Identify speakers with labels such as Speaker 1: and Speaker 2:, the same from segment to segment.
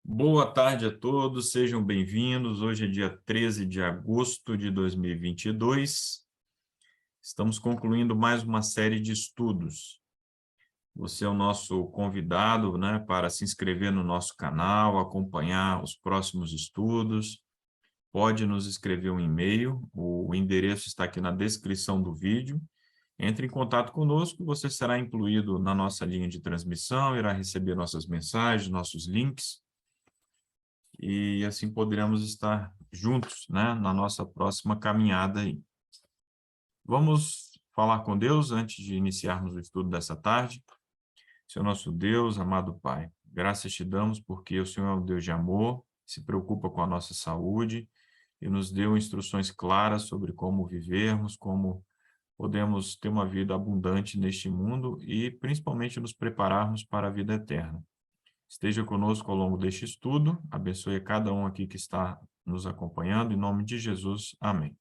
Speaker 1: Boa tarde a todos, sejam bem-vindos. Hoje é dia 13 de agosto de 2022. Estamos concluindo mais uma série de estudos. Você é o nosso convidado, para se inscrever no nosso canal, acompanhar os próximos estudos. Pode nos escrever um e-mail, o endereço está aqui na descrição do vídeo. Entre em contato conosco, você será incluído na nossa linha de transmissão, irá receber nossas mensagens, nossos links, e assim poderemos estar juntos, na nossa próxima caminhada aí. Vamos falar com Deus antes de iniciarmos o estudo dessa tarde. Senhor nosso Deus, amado Pai, graças te damos porque o Senhor é um Deus de amor, se preocupa com a nossa saúde e nos deu instruções claras sobre como vivermos, como podemos ter uma vida abundante neste mundo e principalmente nos prepararmos para a vida eterna. Esteja conosco ao longo deste estudo, abençoe a cada um aqui que está nos acompanhando, em nome de Jesus, amém.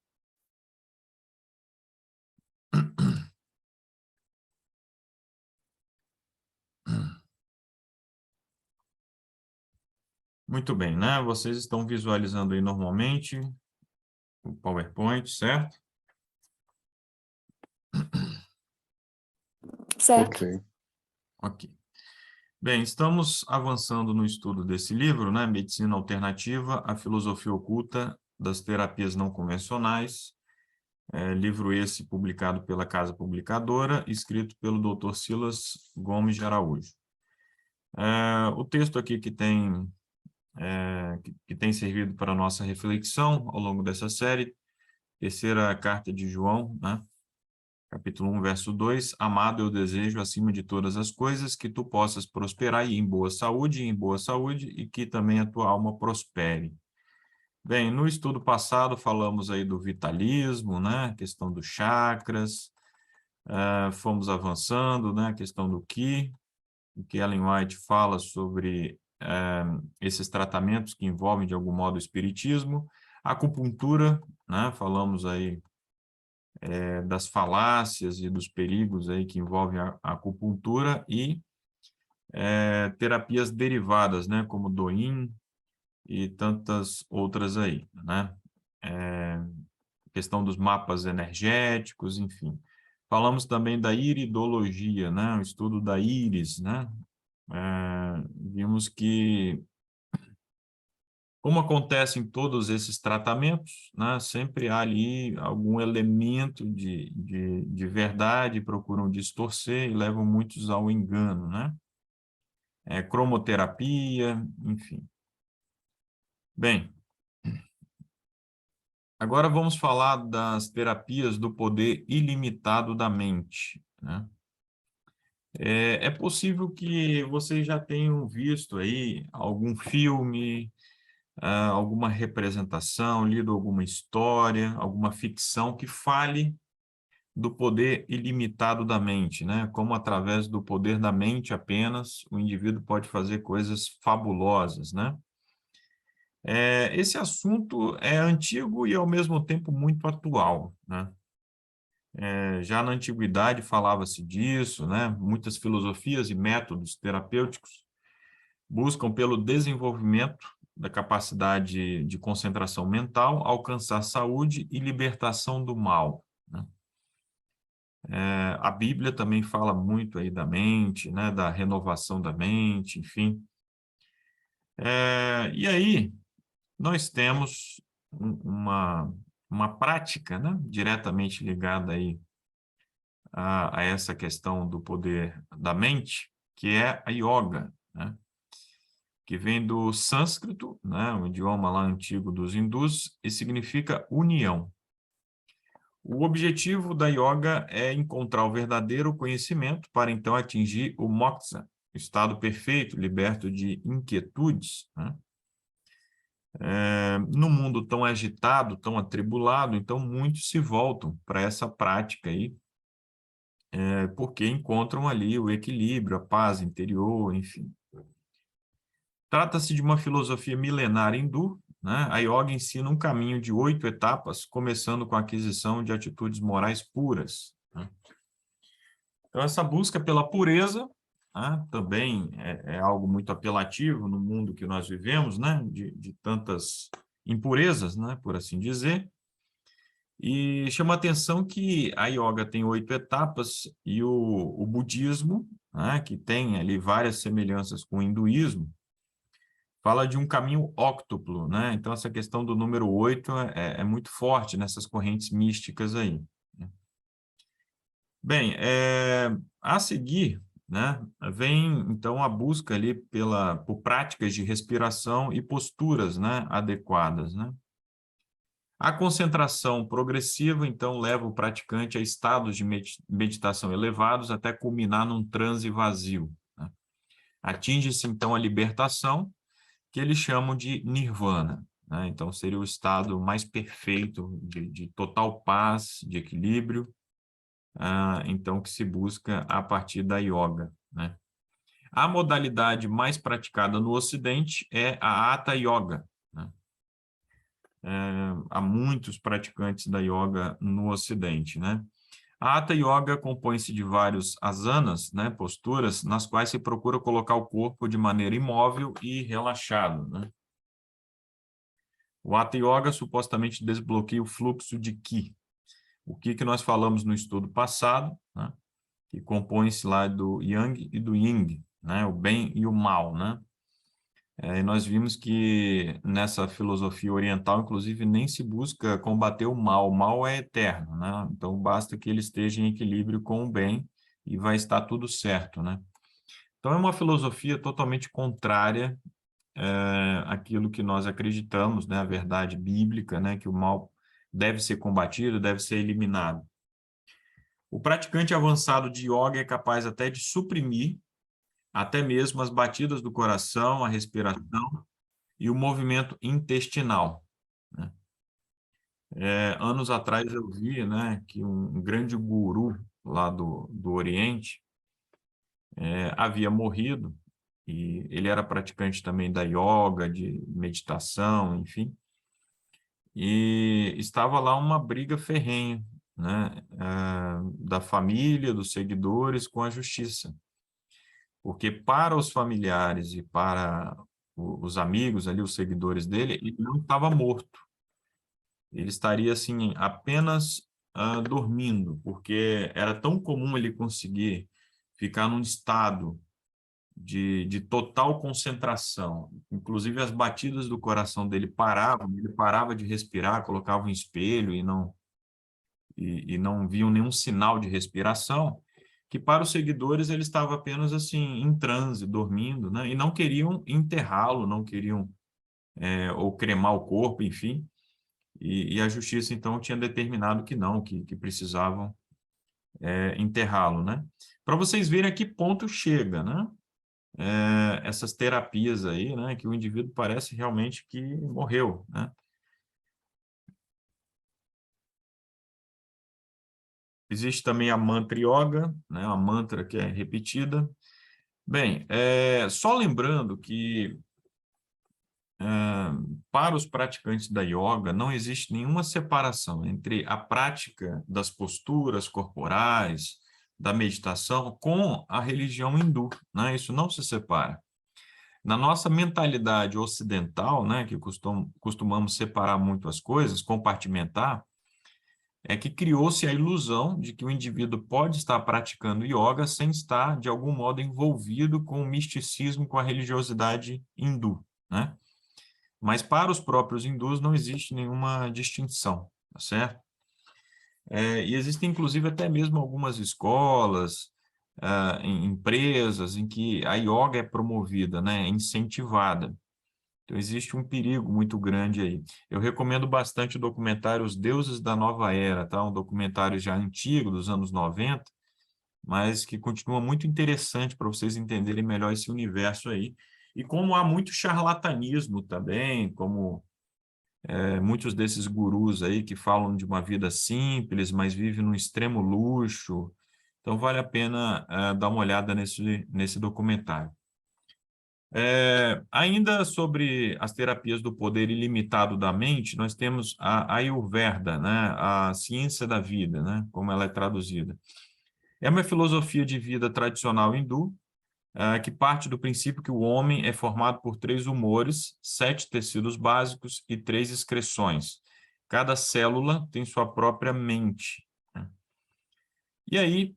Speaker 1: Muito bem, Vocês estão visualizando aí normalmente o PowerPoint, certo?
Speaker 2: Certo.
Speaker 1: Ok. Bem, estamos avançando no estudo desse livro, Medicina Alternativa, a Filosofia Oculta das Terapias Não Convencionais, livro esse publicado pela Casa Publicadora, escrito pelo Dr. Silas Gomes de Araújo. O texto aqui que tem servido para a nossa reflexão ao longo dessa série, terceira carta de João, capítulo 1, verso 2, amado, eu desejo, acima de todas as coisas, que tu possas prosperar e em boa saúde, e que também a tua alma prospere. Bem, no estudo passado falamos aí do vitalismo, questão dos chakras, fomos avançando, a questão do Ki, o que Ellen White fala sobre esses tratamentos que envolvem, de algum modo, o espiritismo, acupuntura, falamos aí das falácias e dos perigos aí que envolvem a acupuntura e terapias derivadas, como Doin e tantas outras aí, questão dos mapas energéticos, enfim. Falamos também da iridologia, o estudo da íris, vimos que, como acontece em todos esses tratamentos, sempre há ali algum elemento de verdade, procuram distorcer e levam muitos ao engano, cromoterapia, enfim. Bem, agora vamos falar das terapias do poder ilimitado da mente, É possível que vocês já tenham visto aí algum filme, alguma representação, lido alguma história, alguma ficção que fale do poder ilimitado da mente, Como através do poder da mente apenas o indivíduo pode fazer coisas fabulosas, Esse assunto é antigo e ao mesmo tempo muito atual, Já na antiguidade falava-se disso, Muitas filosofias e métodos terapêuticos buscam pelo desenvolvimento da capacidade de concentração mental, alcançar saúde e libertação do mal, A Bíblia também fala muito aí da mente, da renovação da mente, enfim. E aí, nós temos uma prática, diretamente ligada aí a essa questão do poder da mente, que é a yoga, que vem do sânscrito, o idioma lá antigo dos hindus, e significa união. O objetivo da yoga é encontrar o verdadeiro conhecimento para então atingir o moksha, estado perfeito, liberto de inquietudes, no mundo tão agitado, tão atribulado, então muitos se voltam para essa prática aí, porque encontram ali o equilíbrio, a paz interior, enfim. Trata-se de uma filosofia milenar hindu, A yoga ensina um caminho de 8 etapas, começando com a aquisição de atitudes morais puras, Então, essa busca pela pureza né? Também é algo muito apelativo no mundo que nós vivemos, né? De tantas impurezas, né? Por assim dizer. E chama a atenção que a yoga tem 8 etapas e o budismo, né? Que tem ali várias semelhanças com o hinduísmo, fala de um caminho óctuplo, né? Então, essa questão do número 8 é muito forte nessas correntes místicas aí. Bem, a seguir, né, vem, então, a busca ali por práticas de respiração e posturas, né, adequadas, né? A concentração progressiva, então, leva o praticante a estados de meditação elevados até culminar num transe vazio, né? Atinge-se, então, a libertação, que eles chamam de nirvana, né? Então, seria o estado mais perfeito de total paz, de equilíbrio, então, que se busca a partir da yoga, né? A modalidade mais praticada no Ocidente é a Hatha Yoga, né? Há muitos praticantes da yoga no Ocidente, né? A Hatha Yoga compõe-se de vários asanas, né, posturas, nas quais se procura colocar o corpo de maneira imóvel e relaxado, né? O Hatha Yoga supostamente desbloqueia o fluxo de Ki. O Ki que nós falamos no estudo passado, né? Que compõe-se lá do Yang e do Yin, né? O bem e o mal, né? E nós vimos que nessa filosofia oriental, inclusive, nem se busca combater o mal é eterno, né? Então, basta que ele esteja em equilíbrio com o bem e vai estar tudo certo, né? Então, é uma filosofia totalmente contrária àquilo que nós acreditamos, né? A verdade bíblica, né? Que o mal deve ser combatido, deve ser eliminado. O praticante avançado de yoga é capaz até de suprimir até mesmo as batidas do coração, a respiração e o movimento intestinal, né? Anos atrás eu vi, né, que um grande guru lá do Oriente havia morrido, e ele era praticante também da yoga, de meditação, enfim, e estava lá uma briga ferrenha, né, da família, dos seguidores com a justiça. Porque para os familiares e para os amigos ali, os seguidores dele, ele não estava morto. Ele estaria, assim, apenas dormindo, porque era tão comum ele conseguir ficar num estado de total concentração. Inclusive, as batidas do coração dele paravam, ele parava de respirar, colocava um espelho e não viam nenhum sinal de respiração, que para os seguidores ele estava apenas assim em transe, dormindo, né? E não queriam enterrá-lo, não queriam ou cremar o corpo, enfim. E a justiça então tinha determinado que não, que precisavam enterrá-lo, né? Para vocês verem a que ponto chega, né? Essas terapias aí, né? Que o indivíduo parece realmente que morreu, né? Existe também a mantra yoga, né? A mantra que é repetida. Bem, só lembrando que para os praticantes da yoga não existe nenhuma separação entre a prática das posturas corporais, da meditação, com a religião hindu, né? Isso não se separa. Na nossa mentalidade ocidental, né, que costumamos separar muito as coisas, compartimentar, é que criou-se a ilusão de que o indivíduo pode estar praticando yoga sem estar, de algum modo, envolvido com o misticismo, com a religiosidade hindu, né? Mas para os próprios hindus não existe nenhuma distinção, tá certo? E existem, inclusive, até mesmo algumas escolas, empresas, em que a yoga é promovida, né? É incentivada. Então, existe um perigo muito grande aí. Eu recomendo bastante o documentário Os Deuses da Nova Era, tá? Um documentário já antigo, dos anos 90, mas que continua muito interessante para vocês entenderem melhor esse universo aí. E como há muito charlatanismo também, como muitos desses gurus aí que falam de uma vida simples, mas vivem num extremo luxo. Então, vale a pena dar uma olhada nesse documentário. Ainda sobre as terapias do poder ilimitado da mente, nós temos a Ayurveda, né? A ciência da vida, né? Como ela é traduzida. É uma filosofia de vida tradicional hindu, que parte do princípio que o homem é formado por 3 humores, 7 tecidos básicos e 3 excreções. Cada célula tem sua própria mente, né? E aí,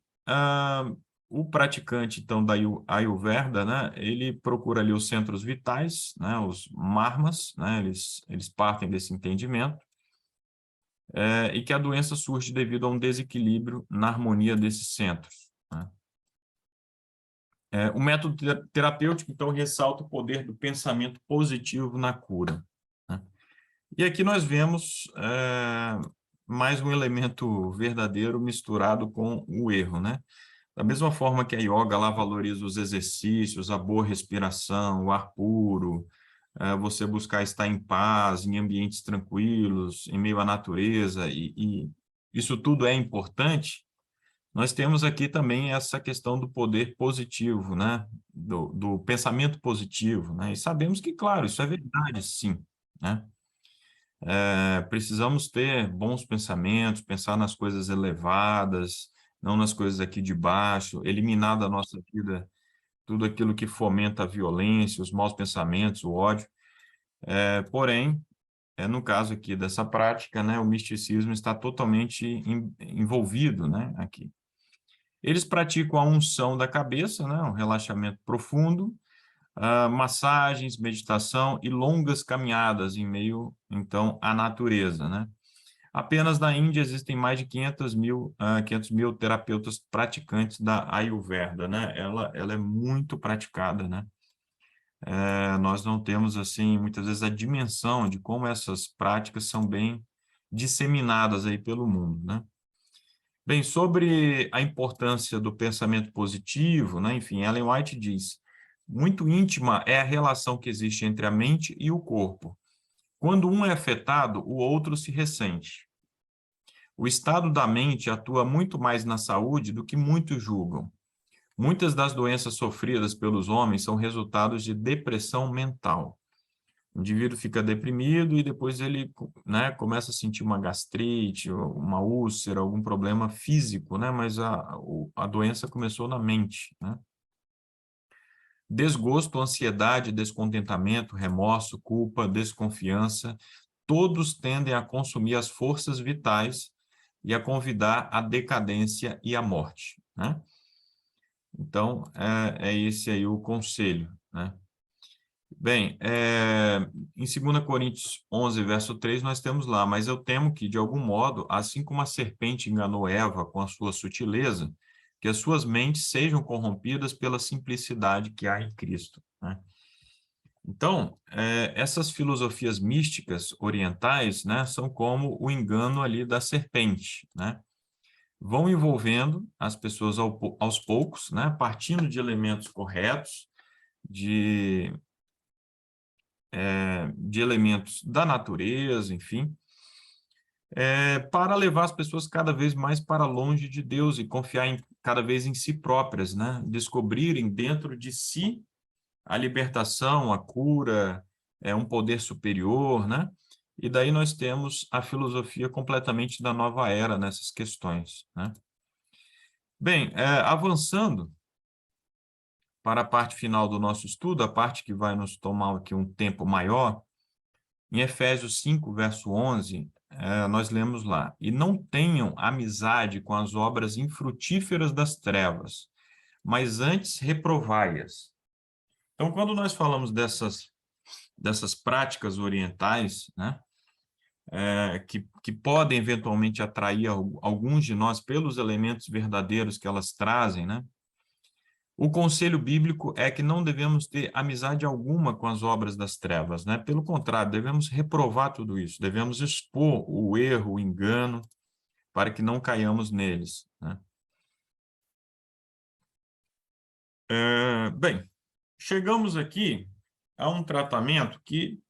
Speaker 1: o praticante, então, da Ayurveda, né, ele procura ali os centros vitais, né, os marmas, né, eles partem desse entendimento, e que a doença surge devido a um desequilíbrio na harmonia desses centros, né? O método terapêutico, então, ressalta o poder do pensamento positivo na cura, né? E aqui nós vemos mais um elemento verdadeiro misturado com o erro, né? Da mesma forma que a yoga lá valoriza os exercícios, a boa respiração, o ar puro, você buscar estar em paz, em ambientes tranquilos, em meio à natureza, e isso tudo é importante. Nós temos aqui também essa questão do poder positivo, né? Do pensamento positivo, né? E sabemos que, claro, isso é verdade, sim, né? Precisamos ter bons pensamentos, pensar nas coisas elevadas, não nas coisas aqui de baixo, eliminar da nossa vida tudo aquilo que fomenta a violência, os maus pensamentos, o ódio. Porém, no caso aqui dessa prática, né, o misticismo está totalmente envolvido, né, aqui. Eles praticam a unção da cabeça, né, um relaxamento profundo, massagens, meditação e longas caminhadas em meio, então, à natureza, né? Apenas na Índia existem mais de 500 mil terapeutas praticantes da Ayurveda, né? Ela é muito praticada, né? Nós não temos, assim, muitas vezes a dimensão de como essas práticas são bem disseminadas aí pelo mundo, né? Bem, sobre a importância do pensamento positivo, né? Enfim, Ellen White diz, muito íntima é a relação que existe entre a mente e o corpo. Quando um é afetado, o outro se ressente. O estado da mente atua muito mais na saúde do que muitos julgam. Muitas das doenças sofridas pelos homens são resultados de depressão mental. O indivíduo fica deprimido e depois ele, né, começa a sentir uma gastrite, uma úlcera, algum problema físico, né, mas a doença começou na mente, né? Desgosto, ansiedade, descontentamento, remorso, culpa, desconfiança, todos tendem a consumir as forças vitais e a convidar à decadência e à morte, né? Então, é esse aí o conselho, né? Bem, em 2 Coríntios 11, verso 3, nós temos lá, mas eu temo que, de algum modo, assim como a serpente enganou Eva com a sua sutileza, que as suas mentes sejam corrompidas pela simplicidade que há em Cristo, né? Então, essas filosofias místicas orientais, né, são como o engano ali da serpente, né? Vão envolvendo as pessoas aos poucos, né, partindo de elementos corretos, de elementos da natureza, enfim, para levar as pessoas cada vez mais para longe de Deus e confiar cada vez em si próprias, né? Descobrirem dentro de si a libertação, a cura, um poder superior, né? E daí nós temos a filosofia completamente da nova era nessas questões, né? Bem, avançando para a parte final do nosso estudo, a parte que vai nos tomar aqui um tempo maior, em Efésios 5, verso 11, nós lemos lá, e não tenham amizade com as obras infrutíferas das trevas, mas antes reprovai-as. Então, quando nós falamos dessas práticas orientais, né, que podem eventualmente atrair alguns de nós pelos elementos verdadeiros que elas trazem, né, o conselho bíblico é que não devemos ter amizade alguma com as obras das trevas, né? Pelo contrário, devemos reprovar tudo isso, devemos expor o erro, o engano, para que não caiamos neles, né? Bem, chegamos aqui a um tratamento que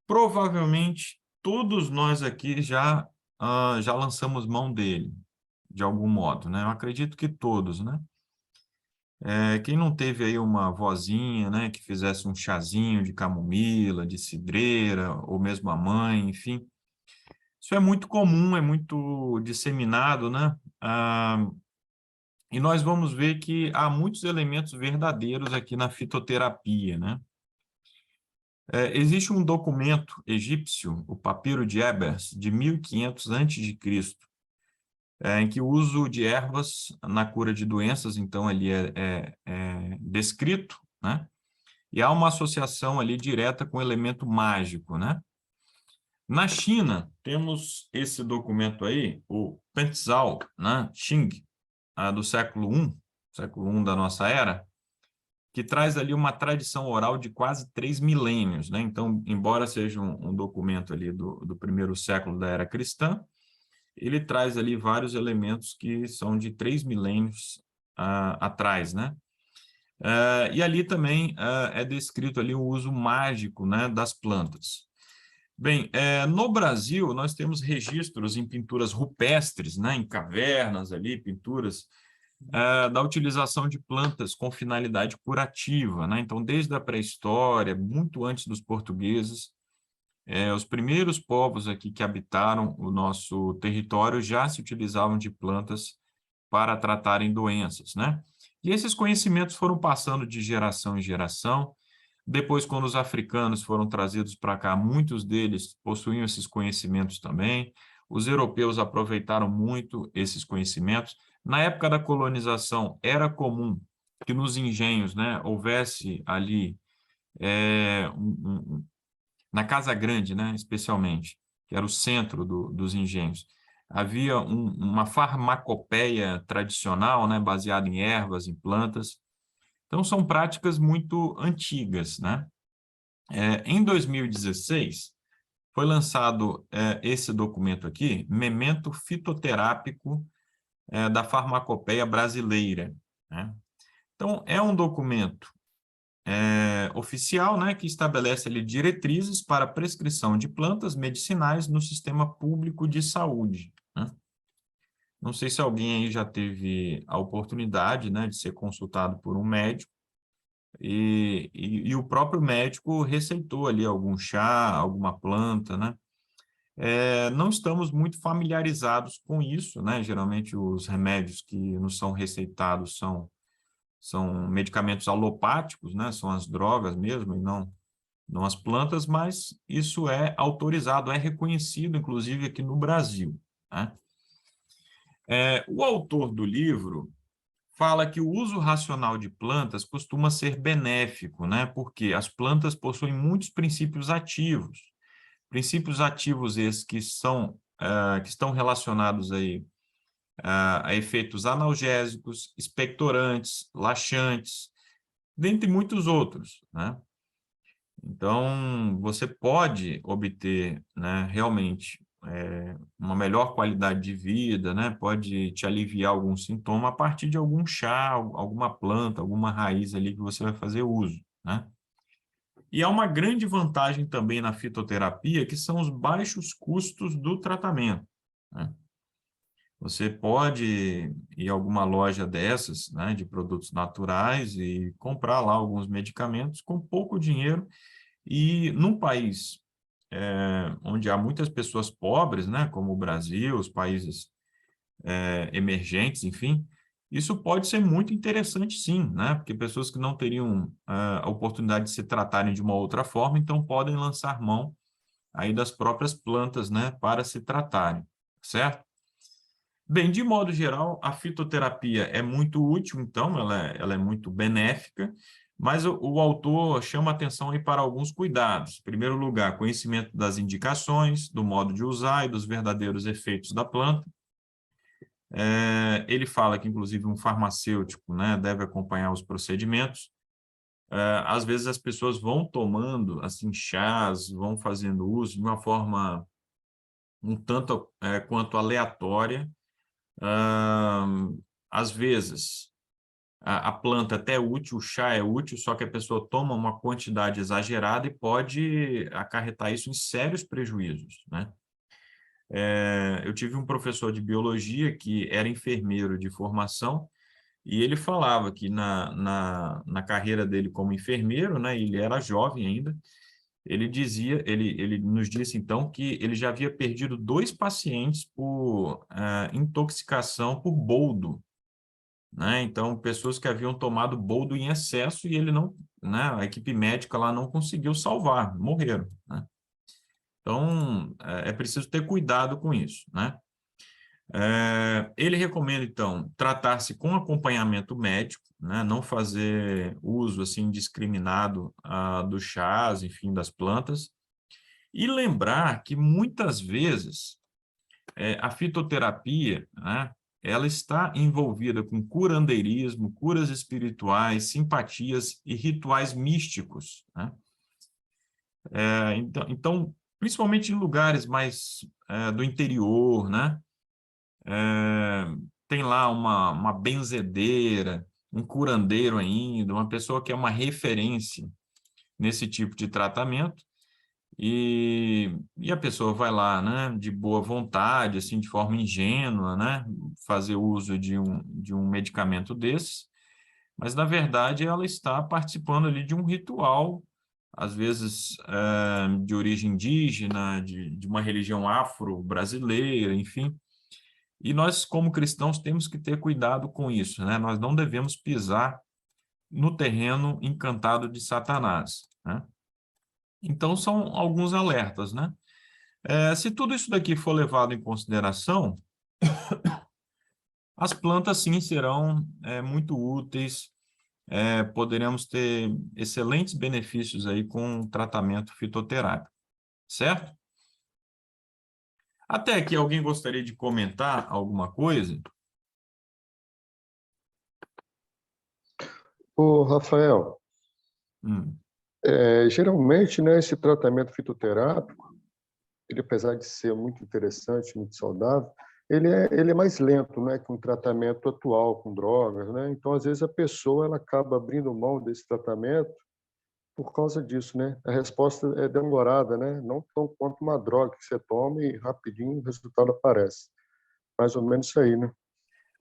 Speaker 1: provavelmente todos nós aqui já lançamos mão dele, de algum modo, né? Eu acredito que todos, né? Quem não teve aí uma vozinha, né, que fizesse um chazinho de camomila, de cidreira, ou mesmo a mãe, enfim. Isso é muito comum, é muito disseminado, né? E nós vamos ver que há muitos elementos verdadeiros aqui na fitoterapia, né? Existe um documento egípcio, o Papiro de Ebers, de 1500 a.C., em que o uso de ervas na cura de doenças, então, ali é descrito, né? E há uma associação ali direta com o elemento mágico, né? Na China, temos esse documento aí, o Penzal, né? Xing, do século I da nossa era, que traz ali uma tradição oral de quase 3 milênios, né? Então, embora seja um documento ali do primeiro século da era cristã, ele traz ali vários elementos que são de 3 milênios atrás, né? E ali também é descrito ali o uso mágico, né, das plantas. Bem, no Brasil, nós temos registros em pinturas rupestres, né, em cavernas ali, pinturas da utilização de plantas com finalidade curativa, né? Então, desde a pré-história, muito antes dos portugueses, os primeiros povos aqui que habitaram o nosso território já se utilizavam de plantas para tratarem doenças, né? E esses conhecimentos foram passando de geração em geração. Depois, quando os africanos foram trazidos para cá, muitos deles possuíam esses conhecimentos também. Os europeus aproveitaram muito esses conhecimentos. Na época da colonização, era comum que nos engenhos, né, houvesse ali, na Casa Grande, né, especialmente, que era o centro dos engenhos, havia uma farmacopeia tradicional, né, baseada em ervas, em plantas. Então, são práticas muito antigas, né? Em 2016, foi lançado esse documento aqui, Memento Fitoterápico da Farmacopeia Brasileira, né? Então, é um documento oficial, né, que estabelece ali diretrizes para a prescrição de plantas medicinais no sistema público de saúde, né? Não sei se alguém aí já teve a oportunidade, né, de ser consultado por um médico, e o próprio médico receitou ali algum chá, alguma planta, né? Não estamos muito familiarizados com isso, né? Geralmente os remédios que nos são receitados são medicamentos alopáticos, né? São as drogas mesmo, e não as plantas, mas isso é autorizado, é reconhecido, inclusive aqui no Brasil, né? O autor do livro fala que o uso racional de plantas costuma ser benéfico, né? Porque as plantas possuem muitos princípios ativos. Princípios ativos esses que estão relacionados aí a efeitos analgésicos, expectorantes, laxantes, dentre muitos outros, né? Então, você pode obter, né, realmente uma melhor qualidade de vida, né? Pode te aliviar algum sintoma a partir de algum chá, alguma planta, alguma raiz ali que você vai fazer uso, né? E há uma grande vantagem também na fitoterapia, que são os baixos custos do tratamento, né? Você pode ir a alguma loja dessas, né, de produtos naturais e comprar lá alguns medicamentos com pouco dinheiro. E num país onde há muitas pessoas pobres, né, como o Brasil, os países emergentes, enfim, isso pode ser muito interessante, sim, né, porque pessoas que não teriam a oportunidade de se tratarem de uma outra forma, então podem lançar mão aí das próprias plantas, né, para se tratarem, certo? Bem, de modo geral, a fitoterapia é muito útil, então, ela é muito benéfica, mas o autor chama atenção aí para alguns cuidados. Em primeiro lugar, conhecimento das indicações, do modo de usar e dos verdadeiros efeitos da planta. Ele fala que, inclusive, um farmacêutico, né, deve acompanhar os procedimentos. Às vezes, as pessoas vão tomando, assim, chás, vão fazendo uso de uma forma um tanto quanto aleatória. Às vezes, a planta até é útil, o chá é útil, só que a pessoa toma uma quantidade exagerada e pode acarretar isso em sérios prejuízos, né? Eu tive um professor de biologia que era enfermeiro de formação e ele falava que na carreira dele como enfermeiro, né, ele era jovem ainda, ele nos disse então que ele já havia perdido 2 pacientes por intoxicação por boldo, né? Então, pessoas que haviam tomado boldo em excesso e ele não, né? A equipe médica lá não conseguiu salvar, morreram, né? Então, é preciso ter cuidado com isso, né? Ele recomenda, então, tratar-se com acompanhamento médico, né? Não fazer uso, assim, indiscriminado dos chás, enfim, das plantas, e lembrar que, muitas vezes, a fitoterapia, né? Ela está envolvida com curandeirismo, curas espirituais, simpatias e rituais místicos, né? Então, principalmente em lugares mais do interior, né? Tem lá uma benzedeira, um curandeiro ainda, uma pessoa que é uma referência nesse tipo de tratamento, e a pessoa vai lá, né, de boa vontade, assim, de forma ingênua, né, fazer uso de um medicamento desse, mas, na verdade, ela está participando ali de um ritual, às vezes de origem indígena, de uma religião afro-brasileira, enfim. E nós, como cristãos, temos que ter cuidado com isso, né? Nós não devemos pisar no terreno encantado de Satanás, né? Então, são alguns alertas, né? Se tudo isso daqui for levado em consideração, as plantas, sim, serão muito úteis, poderemos ter excelentes benefícios aí com o tratamento fitoterápico, certo? Até aqui, alguém gostaria de comentar alguma coisa?
Speaker 2: Ô, Rafael,
Speaker 1: Hum.
Speaker 2: geralmente, né, esse tratamento fitoterápico, ele, apesar de ser muito interessante, muito saudável, ele é mais lento, né, que um tratamento atual com drogas, né? Então, às vezes, a pessoa ela acaba abrindo mão desse tratamento por causa disso, né? A resposta é demorada, né? Não tão quanto uma droga que você toma e rapidinho o resultado aparece. Mais ou menos isso aí, né?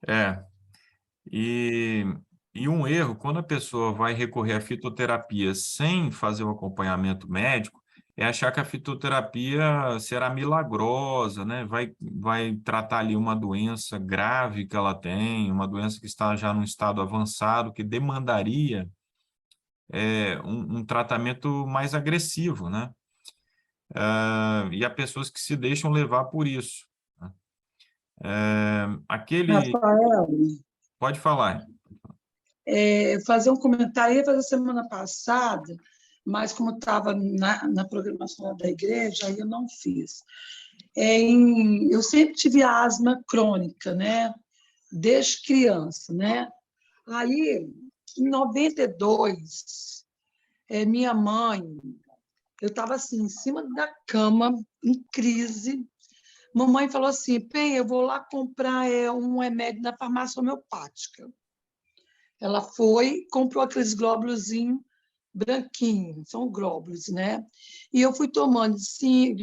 Speaker 1: É, E, e um erro, quando a pessoa vai recorrer à fitoterapia sem fazer o acompanhamento médico, é achar que a fitoterapia será milagrosa, né? Vai tratar ali uma doença grave que ela tem, uma doença que está já num estado avançado, que demandaria um tratamento mais agressivo, né? E há pessoas que se deixam levar por isso, né? Aquele...
Speaker 3: Rafael,
Speaker 1: Pode falar.
Speaker 3: fazer um comentário, eu ia fazer semana passada, mas como estava na programação da igreja, aí eu não fiz. Eu sempre tive asma crônica, né? Desde criança, né? Aí, em 92, minha mãe, eu estava assim, em cima da cama, em crise. Mamãe falou assim: Pen, eu vou lá comprar um remédio na farmácia homeopática. Ela foi, comprou aqueles glóbulos branquinhos, são glóbulos, né? E eu fui tomando cinco,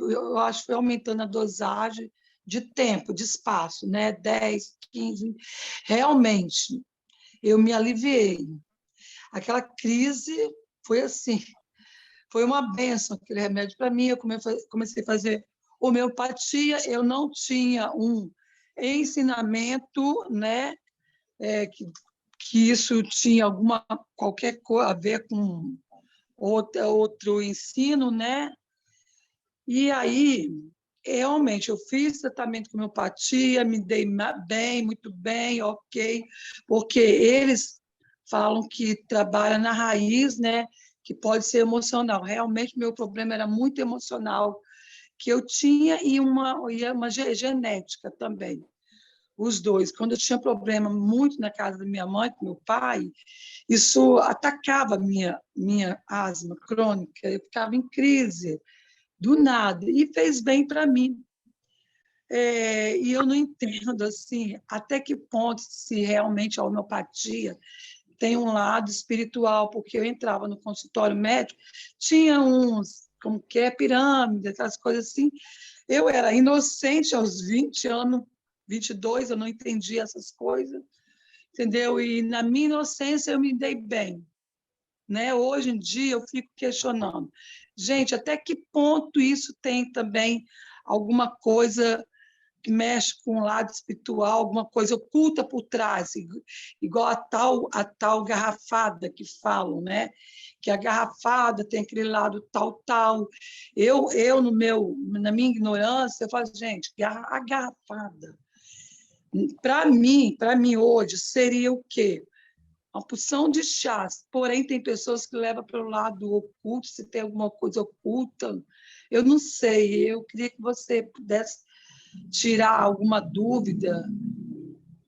Speaker 3: eu acho que foi aumentando a dosagem de tempo, de espaço, né? 10, 15. Realmente, eu me aliviei. Aquela crise foi assim, foi uma bênção aquele remédio para mim. Eu comecei a fazer homeopatia, eu não tinha um ensinamento, né? Que isso tinha qualquer coisa a ver com outro ensino, né? E aí, realmente, eu fiz tratamento com homeopatia, me dei bem, muito bem, ok, porque eles falam que trabalha na raiz, né? Que pode ser emocional. Realmente, meu problema era muito emocional, que eu tinha, e uma genética também. Os dois. Quando eu tinha problema muito na casa da minha mãe, com meu pai, isso atacava a minha asma crônica, eu ficava em crise, do nada, e fez bem para mim. E eu não entendo assim, até que ponto se realmente a homeopatia tem um lado espiritual, porque eu entrava no consultório médico, tinha uns, como que é, pirâmide, aquelas coisas assim. Eu era inocente aos 20 anos, 22, eu não entendia essas coisas, entendeu? E na minha inocência eu me dei bem, né? Hoje em dia eu fico questionando, gente, até que ponto isso tem também alguma coisa que mexe com o lado espiritual, alguma coisa oculta por trás, igual a tal garrafada que falam, né? Que a garrafada tem aquele lado tal. Eu na minha ignorância, eu falo, gente, a garrafada, para mim hoje, seria o quê? Uma porção de chás, porém tem pessoas que levam para o lado oculto, se tem alguma coisa oculta, eu não sei, eu queria que você pudesse tirar alguma dúvida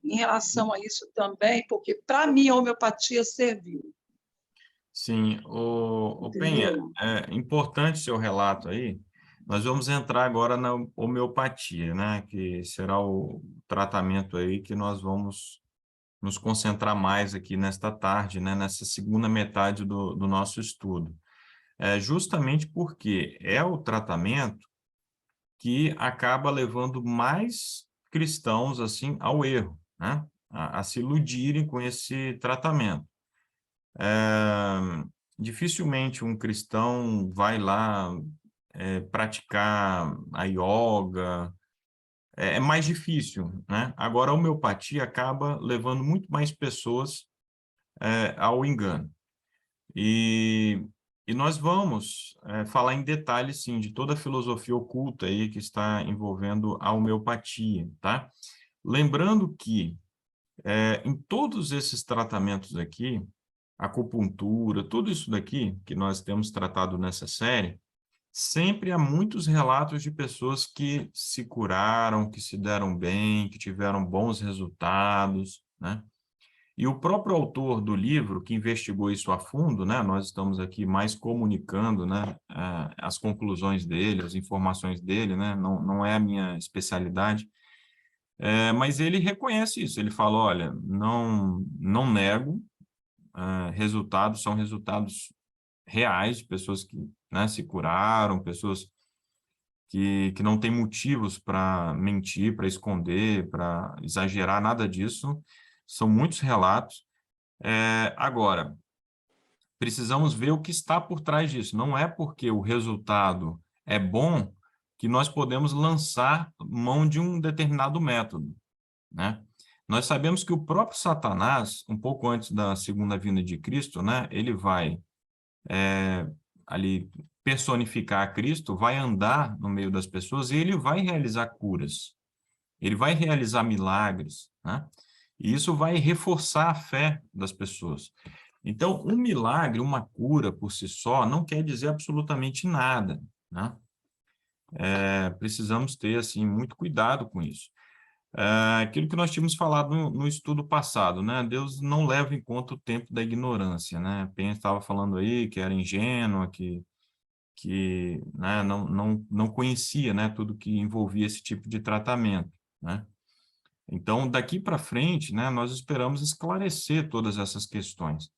Speaker 3: em relação a isso também, porque para mim a homeopatia serviu,
Speaker 1: Sim, o Penha,
Speaker 3: entendeu?
Speaker 1: é importante seu relato aí. Nós vamos entrar agora na homeopatia, né? Que será o tratamento aí que nós vamos nos concentrar mais aqui nesta tarde, né? Nessa segunda metade do nosso estudo. Justamente porque é o tratamento que acaba levando mais cristãos assim ao erro, né? A se iludirem com esse tratamento. Dificilmente um cristão vai lá praticar a yoga, é mais difícil, né? Agora, a homeopatia acaba levando muito mais pessoas ao engano. E, e nós vamos falar em detalhes, sim, de toda a filosofia oculta aí que está envolvendo a homeopatia, tá? Lembrando que em todos esses tratamentos aqui, acupuntura, tudo isso daqui que nós temos tratado nessa série, sempre há muitos relatos de pessoas que se curaram, que se deram bem, que tiveram bons resultados, né? E o próprio autor do livro, que investigou isso a fundo, né? Nós estamos aqui mais comunicando, né? As conclusões dele, as informações dele, né? Não é a minha especialidade, mas ele reconhece isso. Ele fala, olha, não nego, resultados são resultados reais de pessoas que, né, se curaram, pessoas que não têm motivos para mentir, para esconder, para exagerar, nada disso. São muitos relatos. Agora, precisamos ver o que está por trás disso. Não é porque o resultado é bom que nós podemos lançar mão de um determinado método, né? Nós sabemos que o próprio Satanás, um pouco antes da segunda vinda de Cristo, né, ele vai ali personificar a Cristo, vai andar no meio das pessoas e ele vai realizar curas, ele vai realizar milagres, né? E isso vai reforçar a fé das pessoas. Então, um milagre, uma cura por si só, não quer dizer absolutamente nada, né? Precisamos ter, assim, muito cuidado com isso. Aquilo que nós tínhamos falado no estudo passado, né? Deus não leva em conta o tempo da ignorância, né? Penha estava falando aí que era ingênua, que né, não conhecia, né, tudo que envolvia esse tipo de tratamento, né? Então, daqui para frente, né, nós esperamos esclarecer todas essas questões.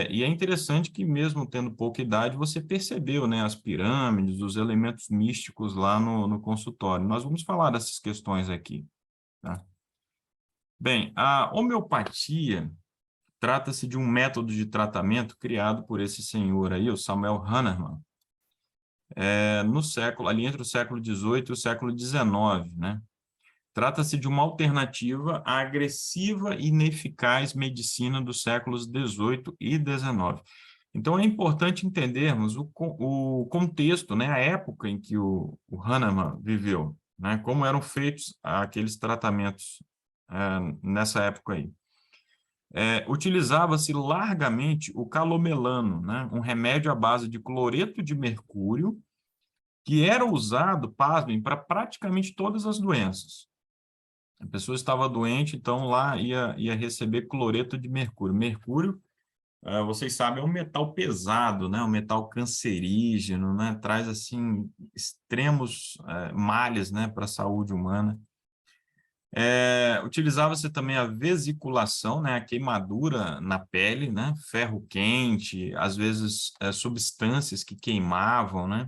Speaker 1: E é interessante que, mesmo tendo pouca idade, você percebeu, né, as pirâmides, os elementos místicos lá no consultório. Nós vamos falar dessas questões aqui, tá? Bem, a homeopatia trata-se de um método de tratamento criado por esse senhor aí, o Samuel Hahnemann, no século, ali entre o século XVIII e o século XIX, né? Trata-se de uma alternativa à agressiva e ineficaz medicina dos séculos XVIII e XIX. Então, é importante entendermos o contexto, né, a época em que o Hahnemann viveu, né, como eram feitos aqueles tratamentos nessa época aí. Utilizava-se largamente o calomelano, né, um remédio à base de cloreto de mercúrio, que era usado, pasmem, para praticamente todas as doenças. A pessoa estava doente, então lá ia receber cloreto de mercúrio. Mercúrio, vocês sabem, é um metal pesado, né? Um metal cancerígeno, né? Traz, assim, extremos males, né, para a saúde humana. Utilizava-se também a vesiculação, né? A queimadura na pele, né? Ferro quente, às vezes substâncias que queimavam, né?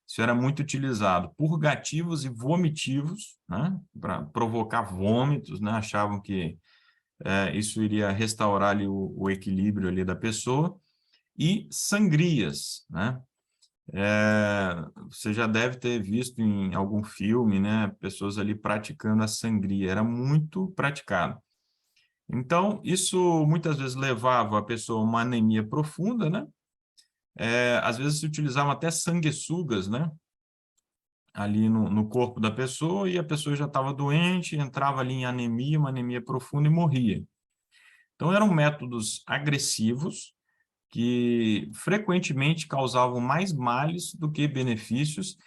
Speaker 1: Isso era muito utilizado. Purgativos e vomitivos, né? Para provocar vômitos, né? Achavam que isso iria restaurar ali o equilíbrio ali da pessoa. E sangrias, né? Você já deve ter visto em algum filme, né, pessoas ali praticando a sangria, era muito praticado. Então, isso muitas vezes levava a pessoa a uma anemia profunda, né? Às vezes se utilizavam até sanguessugas, né? Ali no corpo da pessoa, e a pessoa já estava doente, entrava ali em anemia, uma anemia profunda e morria. Então, eram métodos agressivos, que frequentemente causavam mais males do que benefícios,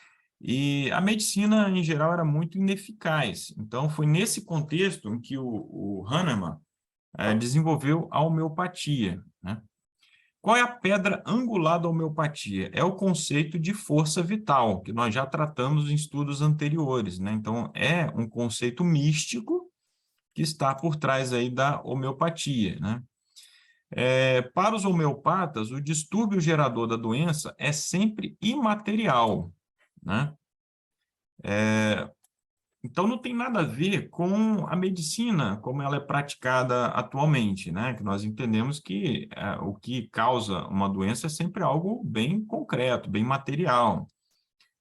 Speaker 1: e a medicina, em geral, era muito ineficaz. Então, foi nesse contexto em que o Hahnemann desenvolveu a homeopatia, né? Qual é a pedra angular da homeopatia? É o conceito de força vital, que nós já tratamos em estudos anteriores, né? Então, é um conceito místico que está por trás aí da homeopatia, né? Para os homeopatas, o distúrbio gerador da doença é sempre imaterial, né? Então, não tem nada a ver com a medicina, como ela é praticada atualmente, né? Que nós entendemos que o que causa uma doença é sempre algo bem concreto, bem material.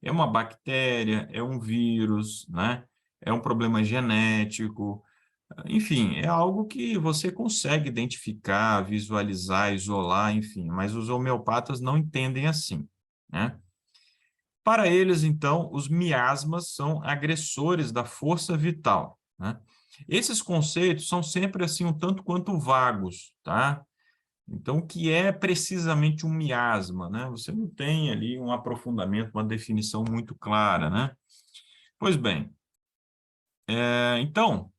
Speaker 1: É uma bactéria, é um vírus, né? É um problema genético, enfim, é algo que você consegue identificar, visualizar, isolar, enfim, mas os homeopatas não entendem assim, né? Para eles, então, os miasmas são agressores da força vital, né? Esses conceitos são sempre assim um tanto quanto vagos, tá? Então, o que é precisamente um miasma, né? Você não tem ali um aprofundamento, uma definição muito clara, né? Pois bem, então,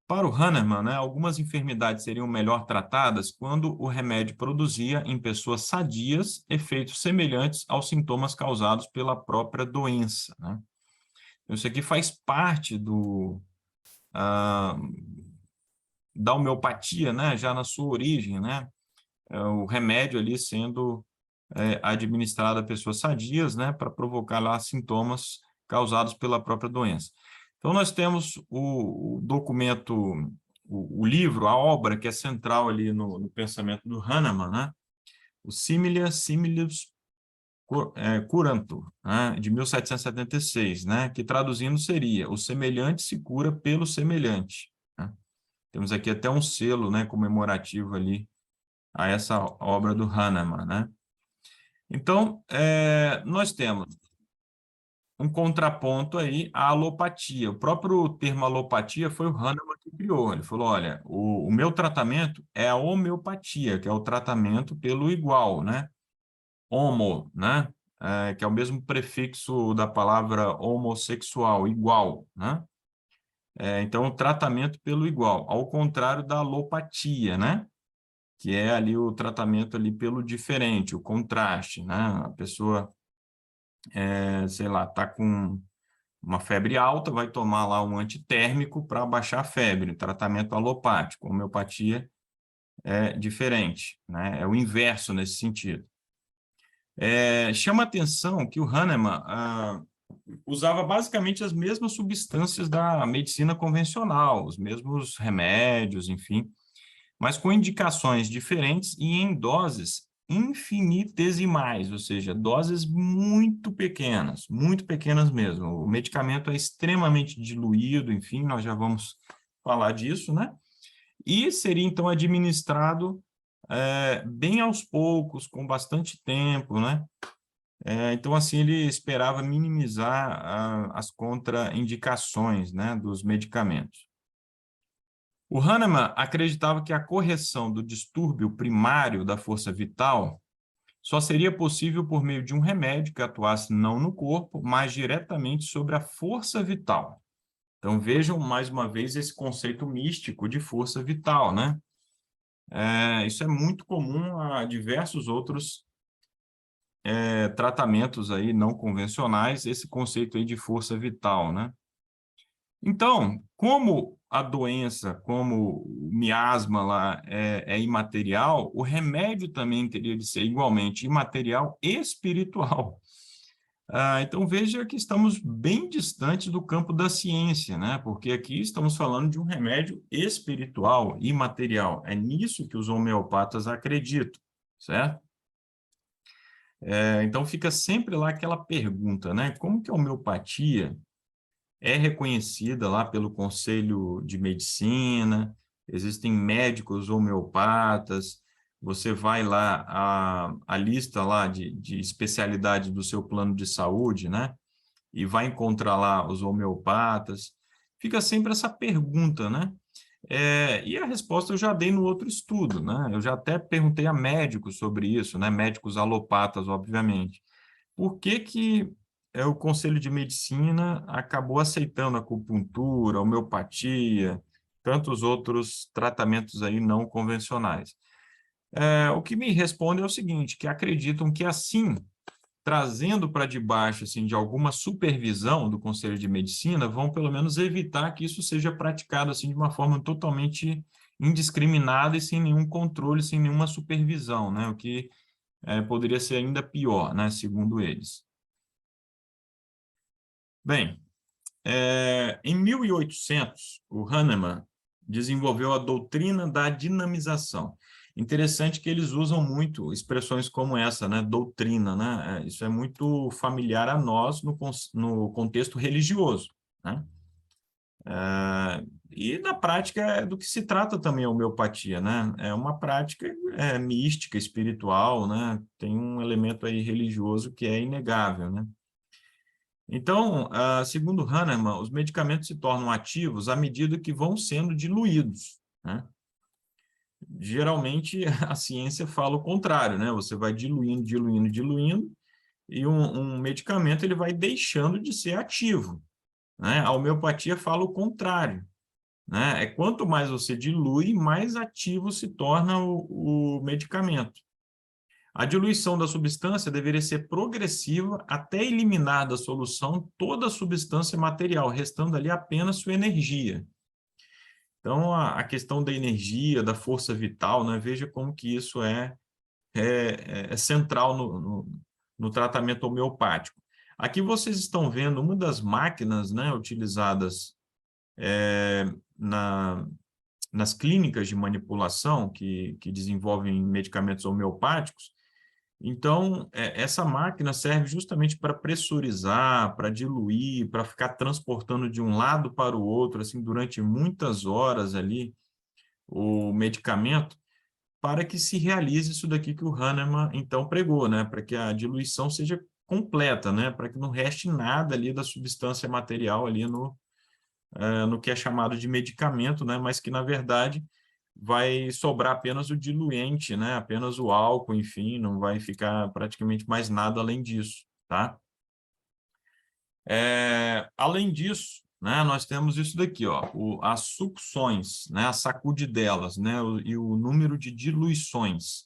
Speaker 1: para o Hahnemann, né, algumas enfermidades seriam melhor tratadas quando o remédio produzia em pessoas sadias efeitos semelhantes aos sintomas causados pela própria doença, né? Isso aqui faz parte da homeopatia, né, já na sua origem, né? O remédio ali sendo administrado a pessoas sadias, né, para provocar lá sintomas causados pela própria doença. Então, nós temos o documento, o livro, a obra que é central ali no pensamento do Hahnemann, né? O Similia Similibus Curantur, né? De 1776, né? Que traduzindo seria: o semelhante se cura pelo semelhante, né? Temos aqui até um selo, né, comemorativo ali a essa obra do Hahnemann, né? Então, nós temos um contraponto aí à alopatia. O próprio termo alopatia foi o Hahnemann que criou. Ele falou, olha, o meu tratamento é a homeopatia, que é o tratamento pelo igual, né? Homo, né? Que é o mesmo prefixo da palavra homossexual, igual, né? Então, o tratamento pelo igual, ao contrário da alopatia, né? Que é ali o tratamento ali pelo diferente, o contraste, né? A pessoa, sei lá, está com uma febre alta, vai tomar lá um antitérmico para baixar a febre, tratamento alopático. A homeopatia é diferente, né? É o inverso nesse sentido. Chama atenção que o Hahnemann usava basicamente as mesmas substâncias da medicina convencional, os mesmos remédios, enfim, mas com indicações diferentes e em doses infinitesimais, ou seja, doses muito pequenas mesmo. O medicamento é extremamente diluído, enfim, nós já vamos falar disso, né? E seria, então, administrado bem aos poucos, com bastante tempo, né? Então, assim, ele esperava minimizar as contraindicações, né, dos medicamentos. O Hahnemann acreditava que a correção do distúrbio primário da força vital só seria possível por meio de um remédio que atuasse não no corpo, mas diretamente sobre a força vital. Então, vejam mais uma vez esse conceito místico de força vital, né? Isso é muito comum a diversos outros tratamentos aí não convencionais, esse conceito aí de força vital, né? Então, como a doença, como o miasma lá é imaterial, o remédio também teria de ser igualmente imaterial e espiritual. Então, veja que estamos bem distantes do campo da ciência, né? Porque aqui estamos falando de um remédio espiritual, imaterial. É nisso que os homeopatas acreditam, certo? Então, fica sempre lá aquela pergunta, né? Como que a homeopatia é reconhecida lá pelo Conselho de Medicina, existem médicos homeopatas, você vai lá, a lista lá de especialidade do seu plano de saúde, né? E vai encontrar lá os homeopatas. Fica sempre essa pergunta, né? E a resposta eu já dei no outro estudo, né? Eu já até perguntei a médicos sobre isso, né? Médicos alopatas, obviamente. Por que que o Conselho de Medicina acabou aceitando a acupuntura, a homeopatia, tantos outros tratamentos aí não convencionais? O que me responde é o seguinte, que acreditam que assim, trazendo para debaixo assim, de alguma supervisão do Conselho de Medicina, vão pelo menos evitar que isso seja praticado assim, de uma forma totalmente indiscriminada e sem nenhum controle, sem nenhuma supervisão, né? O que poderia ser ainda pior, né? Segundo eles. Bem, em 1800, o Hahnemann desenvolveu a doutrina da dinamização. Interessante que eles usam muito expressões como essa, né? Doutrina, né? Isso é muito familiar a nós no contexto religioso, né? E na prática é do que se trata também a homeopatia, né? É uma prática mística, espiritual, né? Tem um elemento aí religioso que é inegável, né? Então, segundo Hahnemann, os medicamentos se tornam ativos à medida que vão sendo diluídos, né? Geralmente, a ciência fala o contrário, né? Você vai diluindo, diluindo, diluindo, e um medicamento ele vai deixando de ser ativo, né? A homeopatia fala o contrário, né? Quanto mais você dilui, mais ativo se torna o medicamento. A diluição da substância deveria ser progressiva até eliminar da solução toda a substância material, restando ali apenas sua energia. Então, a questão da energia, da força vital, né? Veja como que isso é central no tratamento homeopático. Aqui vocês estão vendo uma das máquinas, né, utilizadas nas clínicas de manipulação que desenvolvem medicamentos homeopáticos. Então, essa máquina serve justamente para pressurizar, para diluir, para ficar transportando de um lado para o outro, assim, durante muitas horas ali, o medicamento, para que se realize isso daqui que o Hahnemann, então, pregou, né? Para que a diluição seja completa, né? Para que não reste nada ali da substância material ali no que é chamado de medicamento, né? Mas que, na verdade, vai sobrar apenas o diluente, né? Apenas o álcool, enfim, não vai ficar praticamente mais nada além disso, tá? Além disso, né, nós temos isso daqui, ó, as sucções, né, a sacudidelas, né, e o número de diluições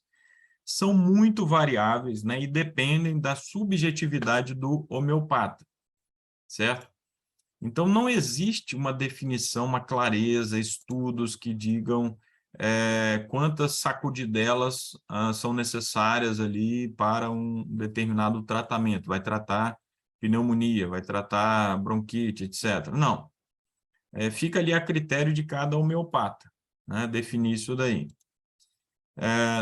Speaker 1: são muito variáveis, né, e dependem da subjetividade do homeopata, certo? Então, não existe uma definição, uma clareza, estudos que digam quantas sacudidelas são necessárias ali para um determinado tratamento. Vai tratar pneumonia, vai tratar bronquite, etc. Não. Fica ali a critério de cada homeopata, né, definir isso daí.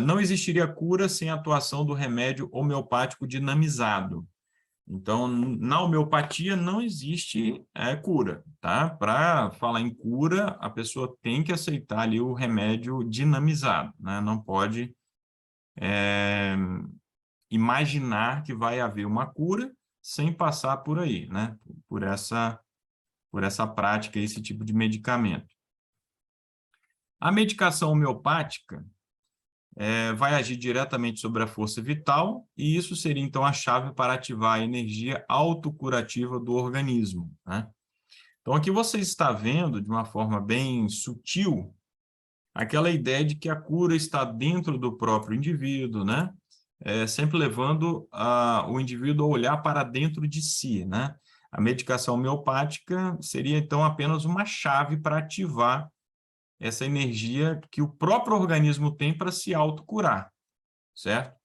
Speaker 1: Não existiria cura sem a atuação do remédio homeopático dinamizado. Então, na homeopatia não existe cura, tá? Para falar em cura, a pessoa tem que aceitar ali o remédio dinamizado, né? Não pode imaginar que vai haver uma cura sem passar por aí, né? Por essa prática, esse tipo de medicamento. A medicação homeopática vai agir diretamente sobre a força vital, e isso seria, então, a chave para ativar a energia autocurativa do organismo, né? Então, aqui você está vendo, de uma forma bem sutil, aquela ideia de que a cura está dentro do próprio indivíduo, né? Sempre levando o indivíduo a olhar para dentro de si, né? A medicação homeopática seria, então, apenas uma chave para ativar essa energia que o próprio organismo tem para se autocurar, certo?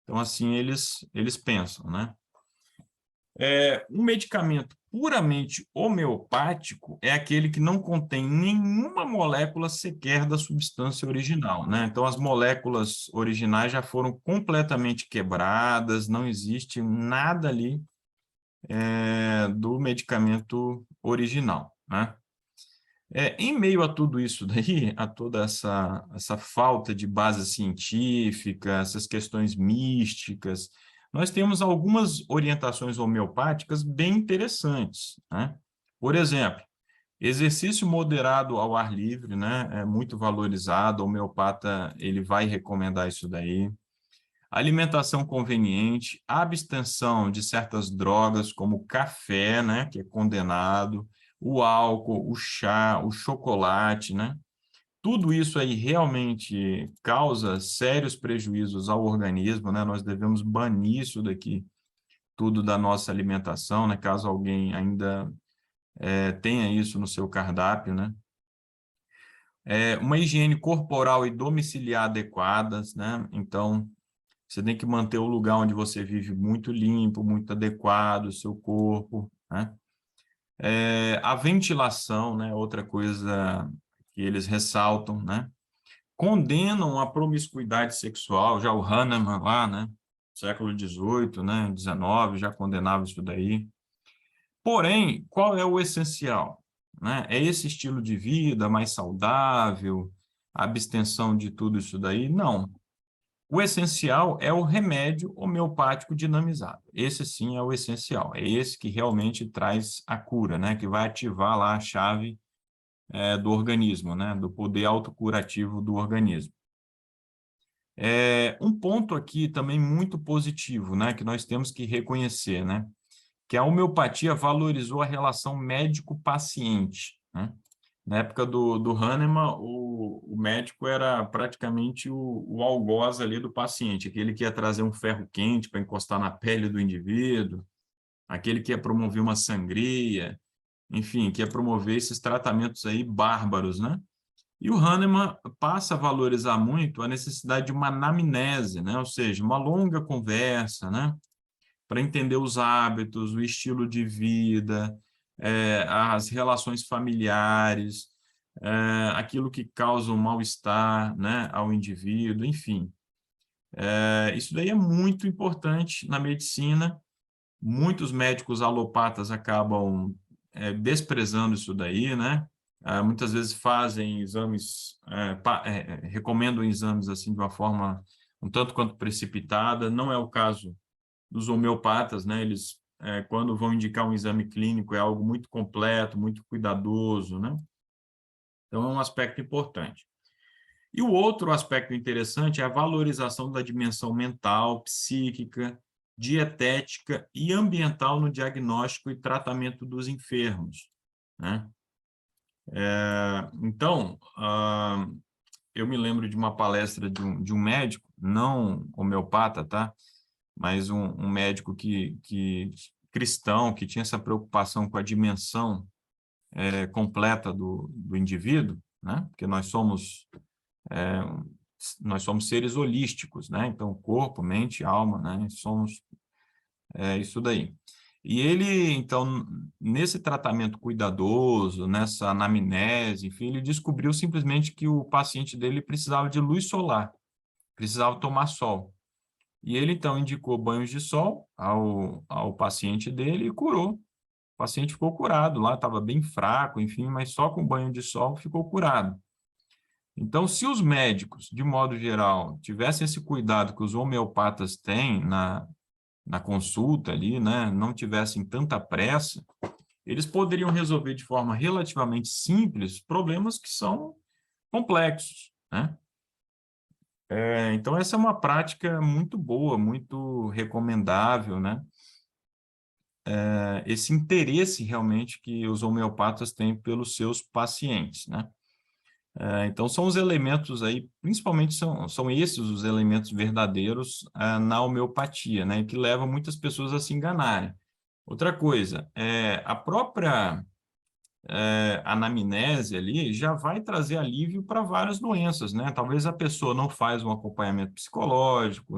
Speaker 1: Então, assim eles pensam, né? Um medicamento puramente homeopático é aquele que não contém nenhuma molécula sequer da substância original, né? Então, as moléculas originais já foram completamente quebradas, não existe nada ali do medicamento original, né? Em meio a tudo isso daí, a toda essa falta de base científica, essas questões místicas, nós temos algumas orientações homeopáticas bem interessantes, né? Por exemplo, exercício moderado ao ar livre, né? É muito valorizado, o homeopata ele vai recomendar isso daí. Alimentação conveniente, abstenção de certas drogas, como o café, né? Que é condenado, o álcool, o chá, o chocolate, né? Tudo isso aí realmente causa sérios prejuízos ao organismo, né? Nós devemos banir isso daqui, tudo da nossa alimentação, né? Caso alguém ainda tenha isso no seu cardápio, né? Uma higiene corporal e domiciliar adequadas, né? Então, você tem que manter o lugar onde você vive muito limpo, muito adequado, o seu corpo, né? A ventilação, né? Outra coisa que eles ressaltam, né? Condenam a promiscuidade sexual, já o Hahnemann lá, né? Século XVIII, né? XIX, já condenava isso daí. Porém, qual é o essencial, né? É esse estilo de vida mais saudável, a abstenção de tudo isso daí? Não. O essencial é o remédio homeopático dinamizado. Esse sim é o essencial. É esse que realmente traz a cura, né? Que vai ativar lá a chave do organismo, né? Do poder autocurativo do organismo. Um ponto aqui também muito positivo, né? Que nós temos que reconhecer, né? Que a homeopatia valorizou a relação médico-paciente, né? Na época do Hahnemann, o médico era praticamente o algoz ali do paciente, aquele que ia trazer um ferro quente para encostar na pele do indivíduo, aquele que ia promover uma sangria, enfim, que ia promover esses tratamentos aí bárbaros, né? E o Hahnemann passa a valorizar muito a necessidade de uma anamnese, né? Ou seja, uma longa conversa, né? Para entender os hábitos, o estilo de vida, as relações familiares, aquilo que causa um mal-estar, né, ao indivíduo, enfim. Isso daí é muito importante na medicina. Muitos médicos alopatas acabam desprezando isso daí, né? Muitas vezes fazem exames, recomendam exames assim de uma forma um tanto quanto precipitada. Não é o caso dos homeopatas, né? Eles, quando vão indicar um exame clínico, é algo muito completo, muito cuidadoso, né? Então, é um aspecto importante. E o outro aspecto interessante é a valorização da dimensão mental, psíquica, dietética e ambiental no diagnóstico e tratamento dos enfermos, né? Então, eu me lembro de uma palestra de um médico, não homeopata, tá? Mas um médico cristão, que tinha essa preocupação com a dimensão completa do indivíduo, né? Porque nós somos seres holísticos, né? Então, corpo, mente, alma, né? Somos isso daí. E ele, então, nesse tratamento cuidadoso, nessa anamnese, enfim, ele descobriu simplesmente que o paciente dele precisava de luz solar, precisava tomar sol. E ele, então, indicou banhos de sol ao paciente dele e curou. O paciente ficou curado lá, estava bem fraco, enfim, mas só com banho de sol ficou curado. Então, se os médicos, de modo geral, tivessem esse cuidado que os homeopatas têm na consulta ali, né, não tivessem tanta pressa, eles poderiam resolver de forma relativamente simples problemas que são complexos, né? Então, essa é uma prática muito boa, muito recomendável, né? Esse interesse realmente que os homeopatas têm pelos seus pacientes, né? Então, são os elementos aí, principalmente são esses os elementos verdadeiros na homeopatia, né? Que levam muitas pessoas a se enganarem. Outra coisa, a própria anamnese ali já vai trazer alívio para várias doenças, né? Talvez a pessoa não faz um acompanhamento psicológico,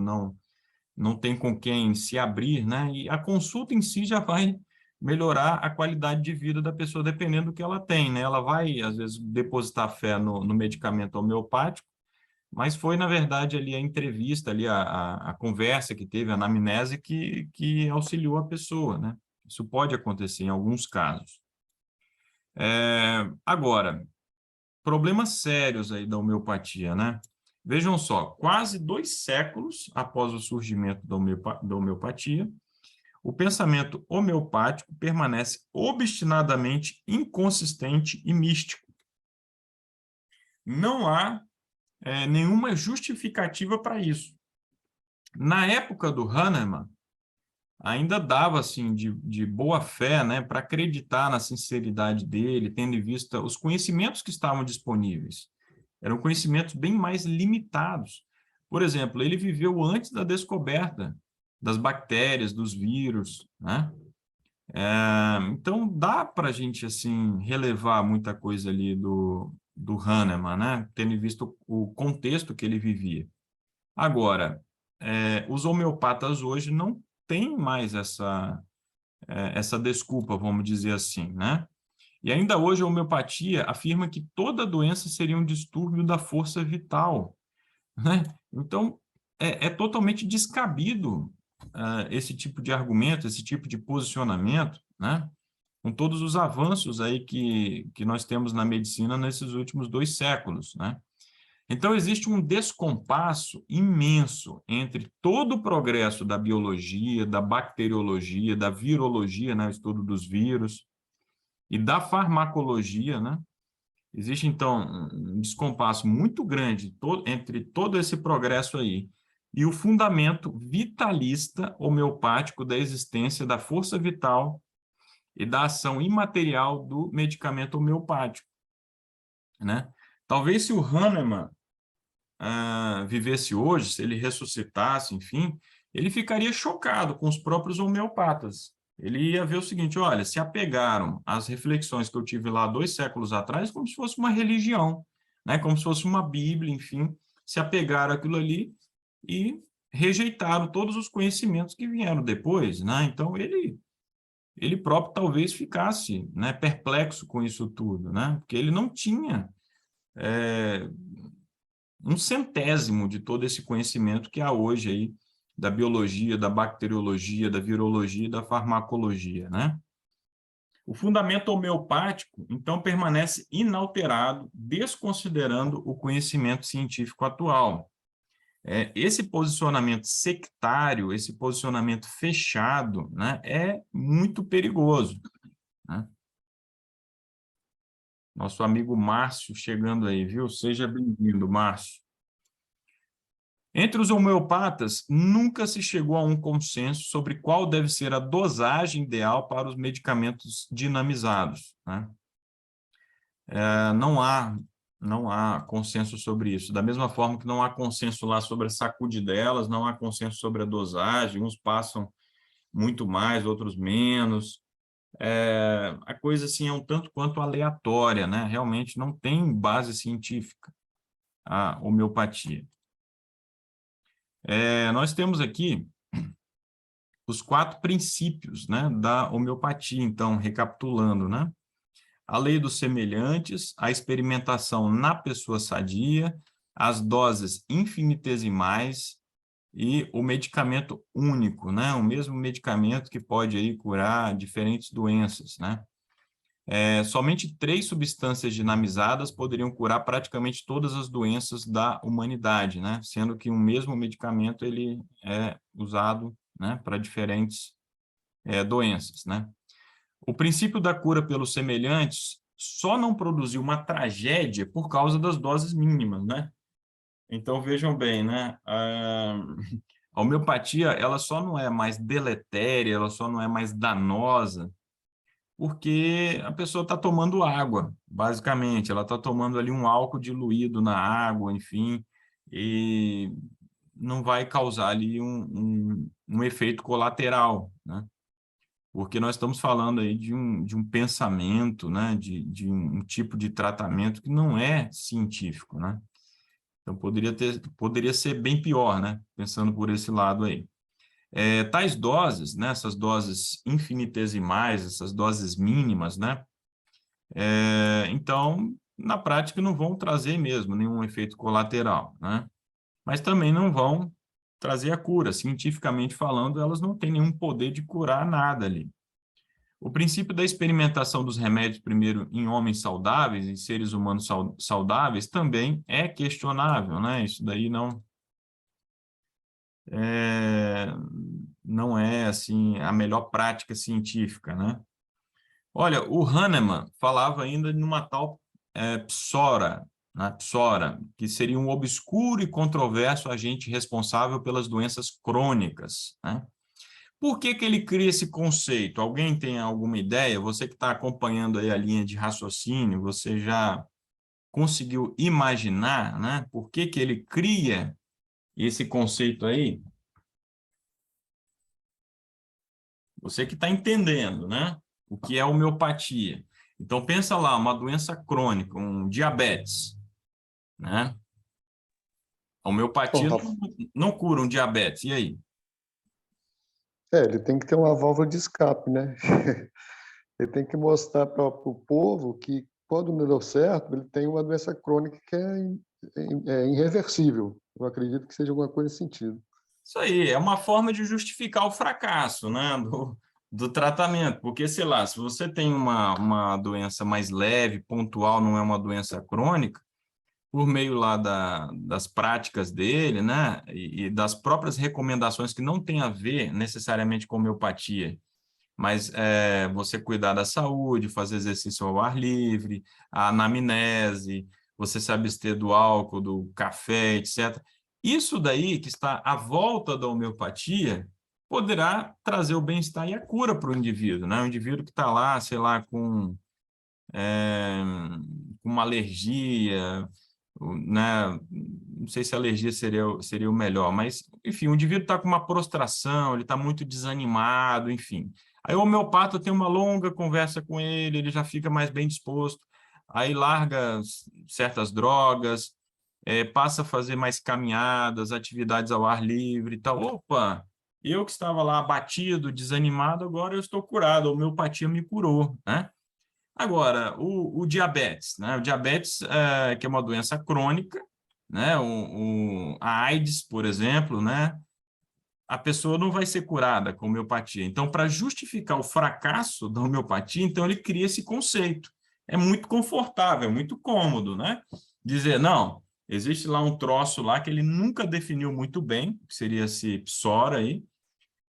Speaker 1: não tem com quem se abrir, né? E a consulta em si já vai melhorar a qualidade de vida da pessoa, dependendo do que ela tem, né? Ela vai, às vezes, depositar fé no medicamento homeopático, mas foi, na verdade, ali a entrevista, ali a conversa que teve, a anamnese, que auxiliou a pessoa, né? Isso pode acontecer em alguns casos. Agora, problemas sérios aí da homeopatia, né? Vejam só, quase 2 séculos após o surgimento da homeopatia, o pensamento homeopático permanece obstinadamente inconsistente e místico. Não há nenhuma justificativa para isso. Na época do Hahnemann, ainda dava assim de boa fé, né, para acreditar na sinceridade dele, tendo em vista os conhecimentos que estavam disponíveis. Eram conhecimentos bem mais limitados. Por exemplo, ele viveu antes da descoberta das bactérias, dos vírus, né? Então, dá para a gente assim, relevar muita coisa ali do Hahnemann, né? Tendo em vista o contexto que ele vivia. Agora, os homeopatas hoje não têm mais essa desculpa, vamos dizer assim, né? E ainda hoje a homeopatia afirma que toda doença seria um distúrbio da força vital, né? Então, é totalmente descabido esse tipo de argumento, esse tipo de posicionamento, né? Com todos os avanços aí que nós temos na medicina nesses últimos 2 séculos, né? Então, existe um descompasso imenso entre todo o progresso da biologia, da bacteriologia, da virologia, né? O estudo dos vírus, e da farmacologia, né? Existe, então, um descompasso muito grande entre todo esse progresso aí e o fundamento vitalista homeopático da existência da força vital e da ação imaterial do medicamento homeopático, né? Talvez se o Hahnemann vivesse hoje, se ele ressuscitasse, enfim, ele ficaria chocado com os próprios homeopatas. Ele ia ver o seguinte: olha, se apegaram às reflexões que eu tive lá 2 séculos atrás como se fosse uma religião, né? Como se fosse uma Bíblia, enfim, se apegaram àquilo ali e rejeitaram todos os conhecimentos que vieram depois, né? Então, ele próprio talvez ficasse, né, perplexo com isso tudo, né? Porque ele não tinha 1/100º de todo esse conhecimento que há hoje aí da biologia, da bacteriologia, da virologia e da farmacologia, né? O fundamento homeopático, então, permanece inalterado, desconsiderando o conhecimento científico atual. Esse posicionamento sectário, esse posicionamento fechado, né, é muito perigoso, né? Nosso amigo Márcio chegando aí, viu? Seja bem-vindo, Márcio. Entre os homeopatas, nunca se chegou a um consenso sobre qual deve ser a dosagem ideal para os medicamentos dinamizados, né? Não há consenso sobre isso. Da mesma forma que não há consenso lá sobre a sacudidelas, não há consenso sobre a dosagem, uns passam muito mais, outros menos. A coisa assim é um tanto quanto aleatória, né? Realmente não tem base científica a homeopatia. Nós temos aqui os 4 princípios, né, da homeopatia, então, recapitulando, né? A lei dos semelhantes, a experimentação na pessoa sadia, as doses infinitesimais e o medicamento único, né? O mesmo medicamento que pode aí curar diferentes doenças, né? Somente 3 substâncias dinamizadas poderiam curar praticamente todas as doenças da humanidade, né? Sendo que um mesmo medicamento ele é usado, né, para diferentes doenças, né? O princípio da cura pelos semelhantes só não produziu uma tragédia por causa das doses mínimas, né? Então, vejam bem, né? A homeopatia, ela só não é mais deletéria, ela só não é mais danosa, porque a pessoa está tomando água, basicamente. Ela está tomando ali um álcool diluído na água, enfim, e não vai causar ali um efeito colateral, né? Porque nós estamos falando aí de um pensamento, né? de um tipo de tratamento que não é científico, né? Então, poderia ser bem pior, né? Pensando por esse lado aí. Tais doses, né, essas doses infinitesimais, essas doses mínimas, né, então, na prática, não vão trazer mesmo nenhum efeito colateral, né, mas também não vão trazer a cura. Cientificamente falando, elas não têm nenhum poder de curar nada ali. O princípio da experimentação dos remédios, primeiro, em homens saudáveis, em seres humanos saudáveis, também é questionável, né? Isso daí não é assim, a melhor prática científica, né? Olha, o Hahnemann falava ainda numa tal psora, né? Psora, que seria um obscuro e controverso agente responsável pelas doenças crônicas, né? Por que que ele cria esse conceito? Alguém tem alguma ideia? Você que está acompanhando aí a linha de raciocínio, você já conseguiu imaginar, né? Por que que ele cria esse conceito aí? Você que está entendendo, né? O que é homeopatia. Então, pensa lá, uma doença crônica, um diabetes, né? A
Speaker 2: Bom,
Speaker 1: homeopatia
Speaker 2: Rafa,
Speaker 1: não cura um diabetes, e aí?
Speaker 2: ele tem que ter uma válvula de escape, né? Ele tem que mostrar para o povo que, quando não deu certo, ele tem uma doença crônica que é irreversível. Eu acredito que seja alguma coisa nesse sentido.
Speaker 1: Isso aí, é uma forma de justificar o fracasso, né, do tratamento, porque, sei lá, se você tem uma doença mais leve, pontual, não é uma doença crônica, por meio lá das práticas dele, né, e das próprias recomendações que não tem a ver necessariamente com homeopatia, mas você cuidar da saúde, fazer exercício ao ar livre, a anamnese, você se abster do álcool, do café, etc. Isso daí que está à volta da homeopatia poderá trazer o bem-estar e a cura para o indivíduo, né? O indivíduo que está lá, sei lá, com uma alergia, né? Não sei se a alergia seria o melhor, mas, enfim, o indivíduo está com uma prostração, ele está muito desanimado, enfim. Aí o homeopata tem uma longa conversa com ele já fica mais bem disposto, aí larga certas drogas, passa a fazer mais caminhadas, atividades ao ar livre e tal. Opa, eu que estava lá abatido, desanimado, agora eu estou curado, a homeopatia me curou, né? Agora, o diabetes, né? O diabetes, que é uma doença crônica, né? A AIDS, por exemplo, né? A pessoa não vai ser curada com homeopatia. Então, para justificar o fracasso da homeopatia, então ele cria esse conceito. É muito confortável, é muito cômodo, né? Dizer, não, existe lá um troço lá que ele nunca definiu muito bem, que seria esse psora aí,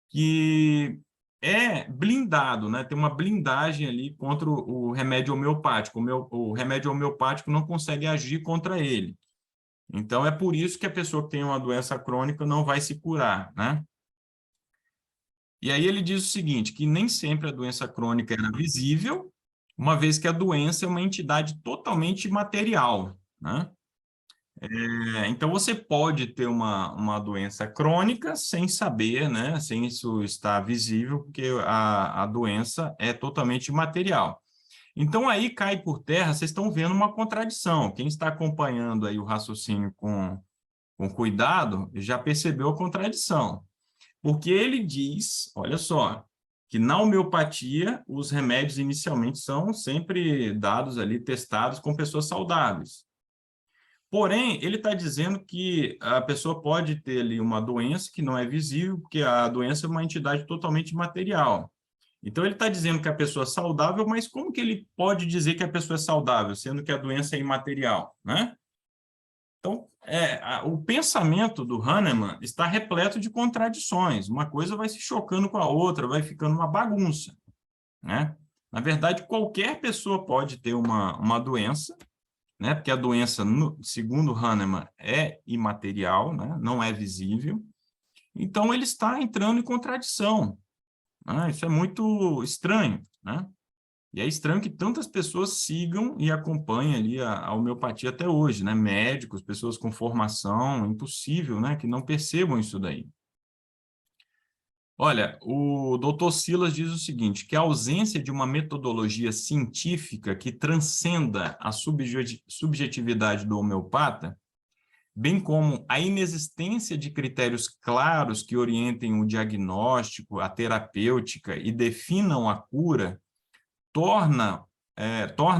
Speaker 1: que é blindado, né? Tem uma blindagem ali contra o remédio homeopático. O remédio homeopático não consegue agir contra ele. Então, é por isso que a pessoa que tem uma doença crônica não vai se curar, né? E aí ele diz o seguinte, que nem sempre a doença crônica era visível, uma vez que a doença é uma entidade totalmente material, né? Então, você pode ter uma doença crônica sem saber, né? Sem isso estar visível, porque a doença é totalmente material. Então, aí cai por terra, vocês estão vendo uma contradição. Quem está acompanhando aí o raciocínio com cuidado, já percebeu a contradição. Porque ele diz, olha só, que na homeopatia, os remédios inicialmente são sempre dados ali, testados com pessoas saudáveis. Porém, ele está dizendo que a pessoa pode ter ali uma doença que não é visível, porque a doença é uma entidade totalmente material. Então, ele está dizendo que a pessoa é saudável, mas como que ele pode dizer que a pessoa é saudável, sendo que a doença é imaterial, né? Então, o pensamento do Hahnemann está repleto de contradições. Uma coisa vai se chocando com a outra, vai ficando uma bagunça, né? Na verdade, qualquer pessoa pode ter uma doença, né? Porque a doença, segundo Hahnemann, é imaterial, né? Não é visível. Então, ele está entrando em contradição, né? Isso é muito estranho, né? E é estranho que tantas pessoas sigam e acompanhem ali a homeopatia até hoje, né? Médicos, pessoas com formação, impossível, né? Que não percebam isso daí. Olha, o Dr. Silas diz o seguinte, que a ausência de uma metodologia científica que transcenda a subjetividade do homeopata bem como a inexistência de critérios claros que orientem o diagnóstico, a terapêutica e definam a cura, torna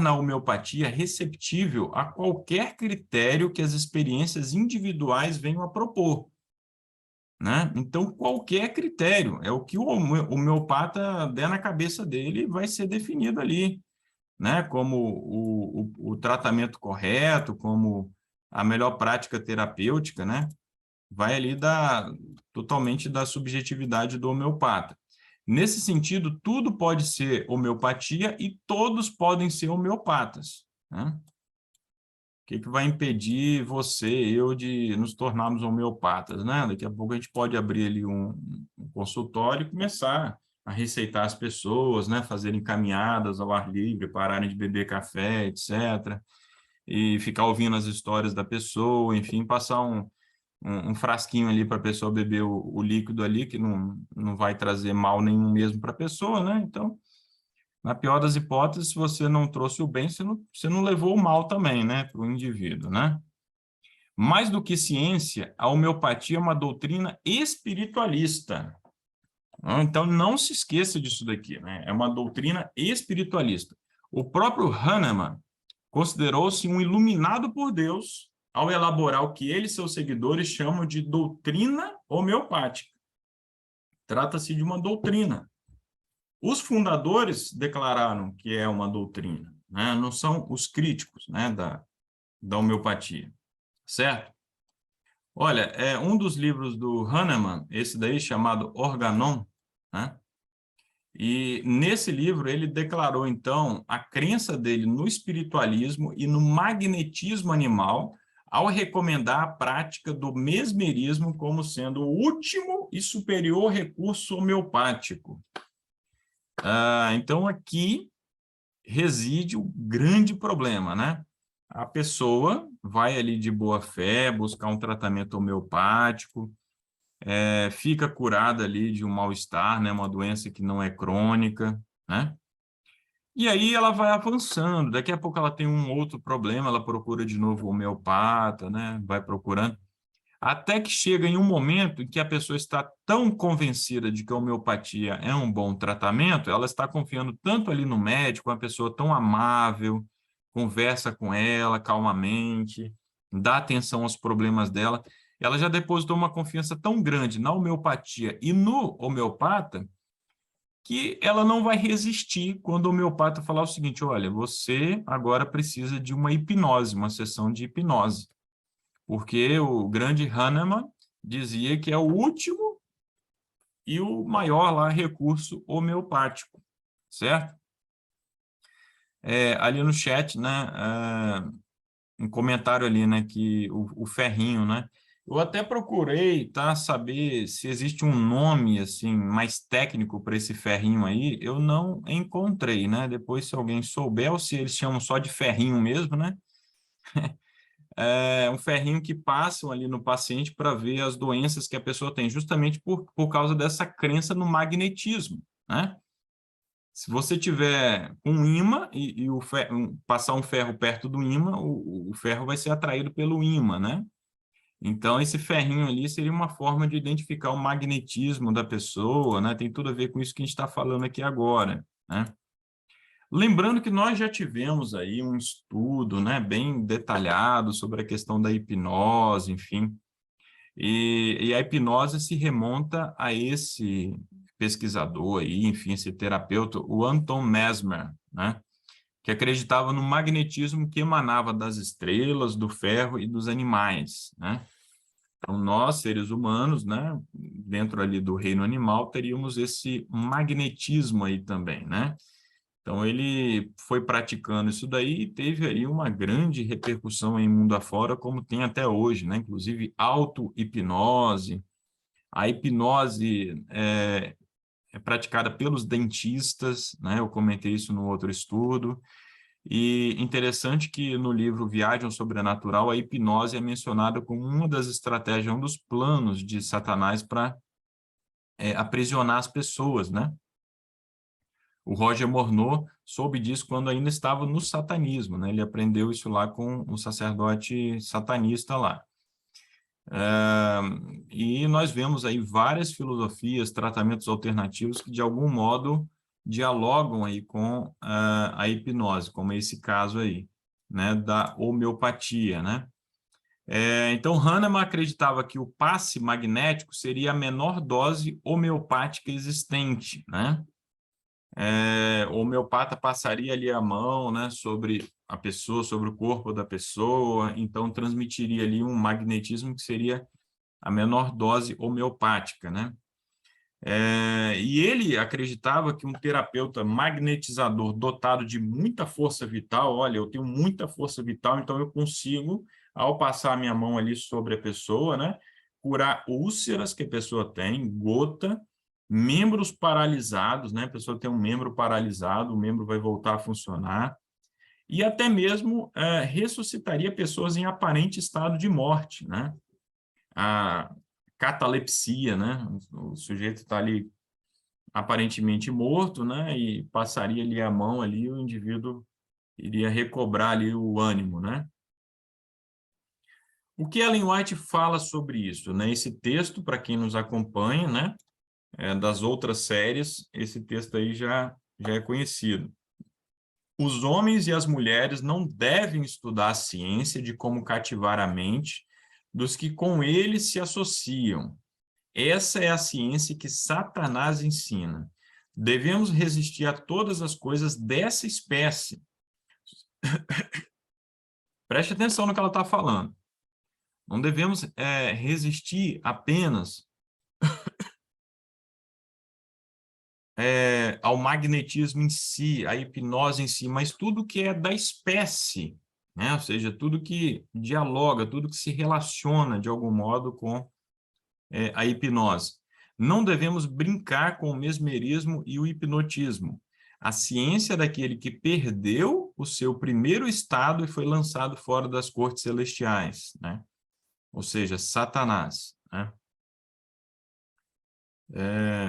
Speaker 1: a homeopatia receptível a qualquer critério que as experiências individuais venham a propor, né? Então, qualquer critério, é o que o homeopata der na cabeça dele, vai ser definido ali, né? Como o tratamento correto, como a melhor prática terapêutica, né? Vai ali totalmente da subjetividade do homeopata. Nesse sentido, tudo pode ser homeopatia e todos podem ser homeopatas, né? O que vai impedir você, eu, de nos tornarmos homeopatas, né? Daqui a pouco a gente pode abrir ali um consultório e começar a receitar as pessoas, né? Fazerem caminhadas ao ar livre, pararem de beber café, etc. E ficar ouvindo as histórias da pessoa, enfim, passar um frasquinho ali para a pessoa beber o líquido ali, que não vai trazer mal nenhum mesmo para a pessoa, né? Então, na pior das hipóteses, se você não trouxe o bem, você não levou o mal também, né, para o indivíduo, né? Mais do que ciência, a homeopatia é uma doutrina espiritualista. Então, não se esqueça disso daqui, né? É uma doutrina espiritualista. O próprio Hahnemann considerou-se um iluminado por Deus ao elaborar o que ele e seus seguidores chamam de doutrina homeopática. Trata-se de uma doutrina. Os fundadores declararam que é uma doutrina, né? Não são os críticos, né, da homeopatia, certo? Olha, um dos livros do Hahnemann, esse daí chamado Organon, né? E nesse livro ele declarou, então, a crença dele no espiritualismo e no magnetismo animal, ao recomendar a prática do mesmerismo como sendo o último e superior recurso homeopático. Então, aqui reside o grande problema, né? A pessoa vai ali de boa fé buscar um tratamento homeopático, fica curada ali de um mal-estar, né? Uma doença que não é crônica, né? E aí ela vai avançando, daqui a pouco ela tem um outro problema, ela procura de novo o homeopata, né? Vai procurando, até que chega em um momento em que a pessoa está tão convencida de que a homeopatia é um bom tratamento, ela está confiando tanto ali no médico, uma pessoa tão amável, conversa com ela calmamente, dá atenção aos problemas dela, ela já depositou uma confiança tão grande na homeopatia e no homeopata, que ela não vai resistir quando o homeopata falar o seguinte: olha, você agora precisa de uma hipnose, uma sessão de hipnose. Porque o grande Hahnemann dizia que é o último e o maior lá recurso homeopático, certo? Ali no chat, né, um comentário ali, né, que o ferrinho, né, eu até procurei, tá, saber se existe um nome, assim, mais técnico para esse ferrinho aí, eu não encontrei, né, depois se alguém souber, ou se eles chamam só de ferrinho mesmo, né, um ferrinho que passam ali no paciente para ver as doenças que a pessoa tem, justamente por causa dessa crença no magnetismo, né? Se você tiver um ímã e passar um ferro perto do ímã, o ferro vai ser atraído pelo ímã, né? Então, esse ferrinho ali seria uma forma de identificar o magnetismo da pessoa, né? Tem tudo a ver com isso que a gente está falando aqui agora, né? Lembrando que nós já tivemos aí um estudo, né, bem detalhado sobre a questão da hipnose, enfim, e a hipnose se remonta a esse pesquisador aí, enfim, esse terapeuta, o Anton Mesmer, né, que acreditava no magnetismo que emanava das estrelas, do ferro e dos animais, né. Então, nós, seres humanos, né, dentro ali do reino animal, teríamos esse magnetismo aí também, né. Então, ele foi praticando isso daí e teve aí uma grande repercussão em mundo afora, como tem até hoje, né? Inclusive, auto-hipnose. A hipnose é praticada pelos dentistas, né? Eu comentei isso no outro estudo. E interessante que no livro Viagem ao Sobrenatural, a hipnose é mencionada como uma das estratégias, um dos planos de Satanás para aprisionar as pessoas, né? O Roger Morneau soube disso quando ainda estava no satanismo, né? Ele aprendeu isso lá com um sacerdote satanista lá. E nós vemos aí várias filosofias, tratamentos alternativos que, de algum modo, dialogam aí com a hipnose, como esse caso aí, né, da homeopatia, né? Então, Hahnemann acreditava que o passe magnético seria a menor dose homeopática existente, né? O homeopata passaria ali a mão, né, sobre a pessoa, sobre o corpo da pessoa, então transmitiria ali um magnetismo que seria a menor dose homeopática, né? E ele acreditava que um terapeuta magnetizador dotado de muita força vital, olha, eu tenho muita força vital, então eu consigo, ao passar a minha mão ali sobre a pessoa, né, curar úlceras que a pessoa tem, gota, membros paralisados, né, a pessoa tem um membro paralisado, o membro vai voltar a funcionar, e até mesmo ressuscitaria pessoas em aparente estado de morte, né? A catalepsia, né? O sujeito está ali aparentemente morto, né? E passaria ali a mão ali, o indivíduo iria recobrar ali o ânimo, né? O que Ellen White fala sobre isso, né? Esse texto, para quem nos acompanha, né? Das outras séries, esse texto aí já é conhecido. Os homens e as mulheres não devem estudar a ciência de como cativar a mente dos que com ele se associam. Essa é a ciência que Satanás ensina. Devemos resistir a todas as coisas dessa espécie. Preste atenção no que ela está falando. Não devemos resistir apenas ao magnetismo em si, à hipnose em si, mas tudo que é da espécie, né? Ou seja, tudo que dialoga, tudo que se relaciona de algum modo com a hipnose. Não devemos brincar com o mesmerismo e o hipnotismo. A ciência daquele que perdeu o seu primeiro estado e foi lançado fora das cortes celestiais, né? Ou seja, Satanás, né?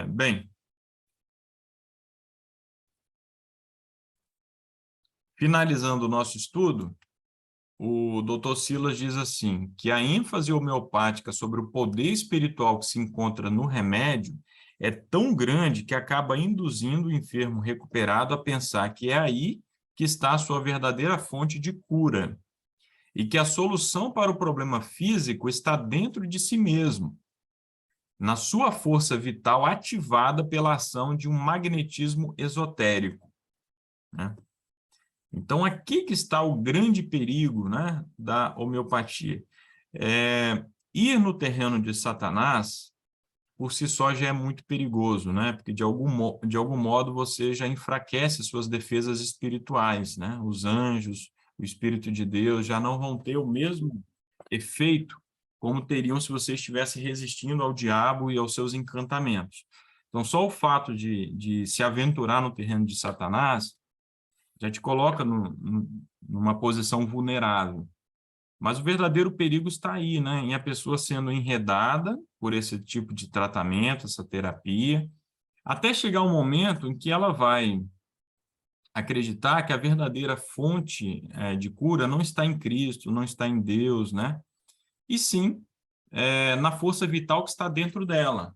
Speaker 1: Bem, finalizando o nosso estudo, o Dr. Silas diz assim, que a ênfase homeopática sobre o poder espiritual que se encontra no remédio é tão grande que acaba induzindo o enfermo recuperado a pensar que é aí que está a sua verdadeira fonte de cura e que a solução para o problema físico está dentro de si mesmo, na sua força vital ativada pela ação de um magnetismo esotérico, né? Então, aqui que está o grande perigo, né, da homeopatia. Ir no terreno de Satanás, por si só, já é muito perigoso, né? Porque, de algum modo, você já enfraquece suas defesas espirituais, né? Os anjos, o Espírito de Deus já não vão ter o mesmo efeito como teriam se você estivesse resistindo ao diabo e aos seus encantamentos. Então, só o fato de se aventurar no terreno de Satanás já te coloca numa posição vulnerável. Mas o verdadeiro perigo está aí, né? Em a pessoa sendo enredada por esse tipo de tratamento, essa terapia, até chegar um momento em que ela vai acreditar que a verdadeira fonte de cura não está em Cristo, não está em Deus, né? E sim na força vital que está dentro dela.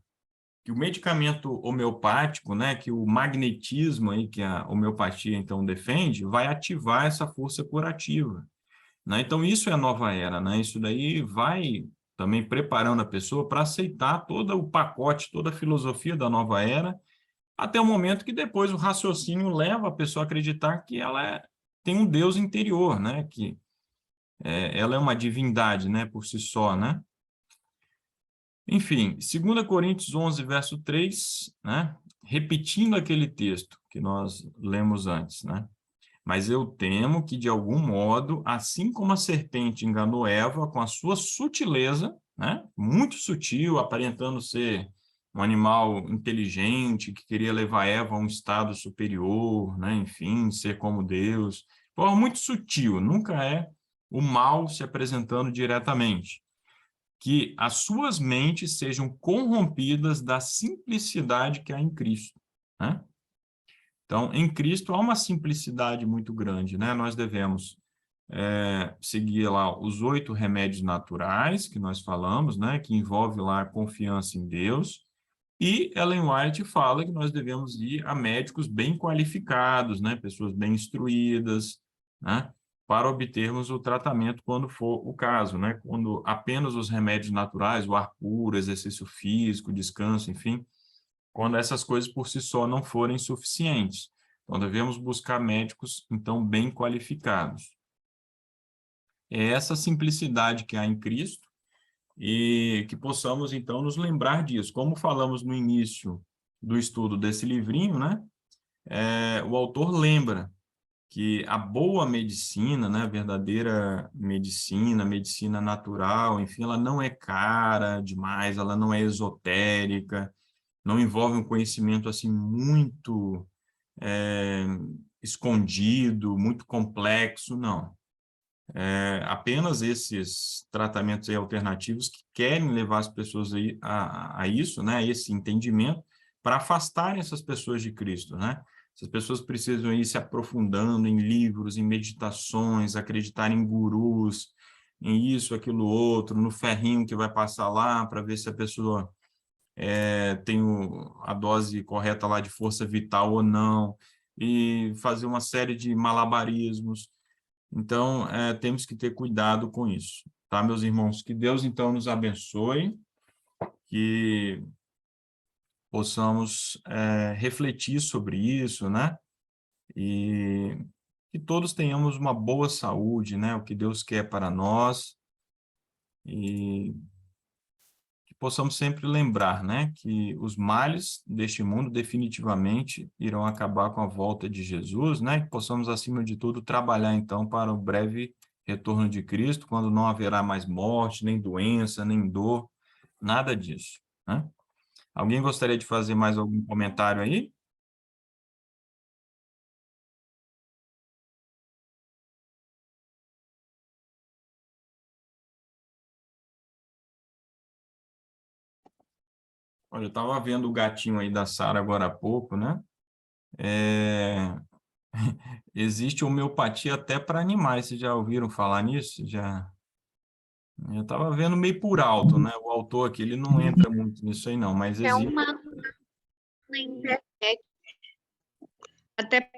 Speaker 1: Que o medicamento homeopático, né, que o magnetismo aí que a homeopatia então defende, vai ativar essa força curativa, né? Então isso é a nova era, né? Isso daí vai também preparando a pessoa para aceitar todo o pacote, toda a filosofia da nova era, até o momento que depois o raciocínio leva a pessoa a acreditar que ela tem um Deus interior, né? Que ela é uma divindade, né, por si só, né? Enfim, 2 Coríntios 11, verso 3, né? Repetindo aquele texto que nós lemos antes, né? Mas eu temo que, de algum modo, assim como a serpente enganou Eva com a sua sutileza, né? Muito sutil, aparentando ser um animal inteligente, que queria levar Eva a um estado superior, né? Enfim, ser como Deus. De forma muito sutil, nunca é o mal se apresentando diretamente. Que as suas mentes sejam corrompidas da simplicidade que há em Cristo, né? Então, em Cristo há uma simplicidade muito grande, né? Nós devemos seguir lá os 8 remédios naturais que nós falamos, né, que envolve lá a confiança em Deus, e Ellen White fala que nós devemos ir a médicos bem qualificados, né, pessoas bem instruídas, né, para obtermos o tratamento quando for o caso, né, quando apenas os remédios naturais, o ar puro, exercício físico, descanso, enfim, quando essas coisas por si só não forem suficientes. Então, devemos buscar médicos, então, bem qualificados. É essa simplicidade que há em Cristo e que possamos, então, nos lembrar disso. Como falamos no início do estudo desse livrinho, né? O autor lembra que a boa medicina, né, a verdadeira medicina, medicina natural, enfim, ela não é cara demais, ela não é esotérica, não envolve um conhecimento assim muito escondido, muito complexo, não. Apenas esses tratamentos aí alternativos que querem levar as pessoas aí a isso, né, a esse entendimento, para afastarem essas pessoas de Cristo, né? Essas pessoas precisam ir se aprofundando em livros, em meditações, acreditar em gurus, em isso, aquilo, outro, no ferrinho que vai passar lá para ver se a pessoa tem a dose correta lá de força vital ou não, e fazer uma série de malabarismos. Então, temos que ter cuidado com isso, tá, meus irmãos? Que Deus, então, nos abençoe, que possamos refletir sobre isso, né? E que todos tenhamos uma boa saúde, né? O que Deus quer para nós, e que possamos sempre lembrar, né? Que os males deste mundo definitivamente irão acabar com a volta de Jesus, né? Que possamos, acima de tudo, trabalhar, então, para o breve retorno de Cristo, quando não haverá mais morte, nem doença, nem dor, nada disso, né? Alguém gostaria de fazer mais algum comentário aí? Olha, eu estava vendo o gatinho aí da Sara agora há pouco, né? Existe homeopatia até para animais, vocês já ouviram falar nisso? Já. Eu estava vendo meio por alto, né? O autor aqui, ele não entra muito nisso aí, não, mas
Speaker 4: É
Speaker 1: existe.
Speaker 4: uma na internet, até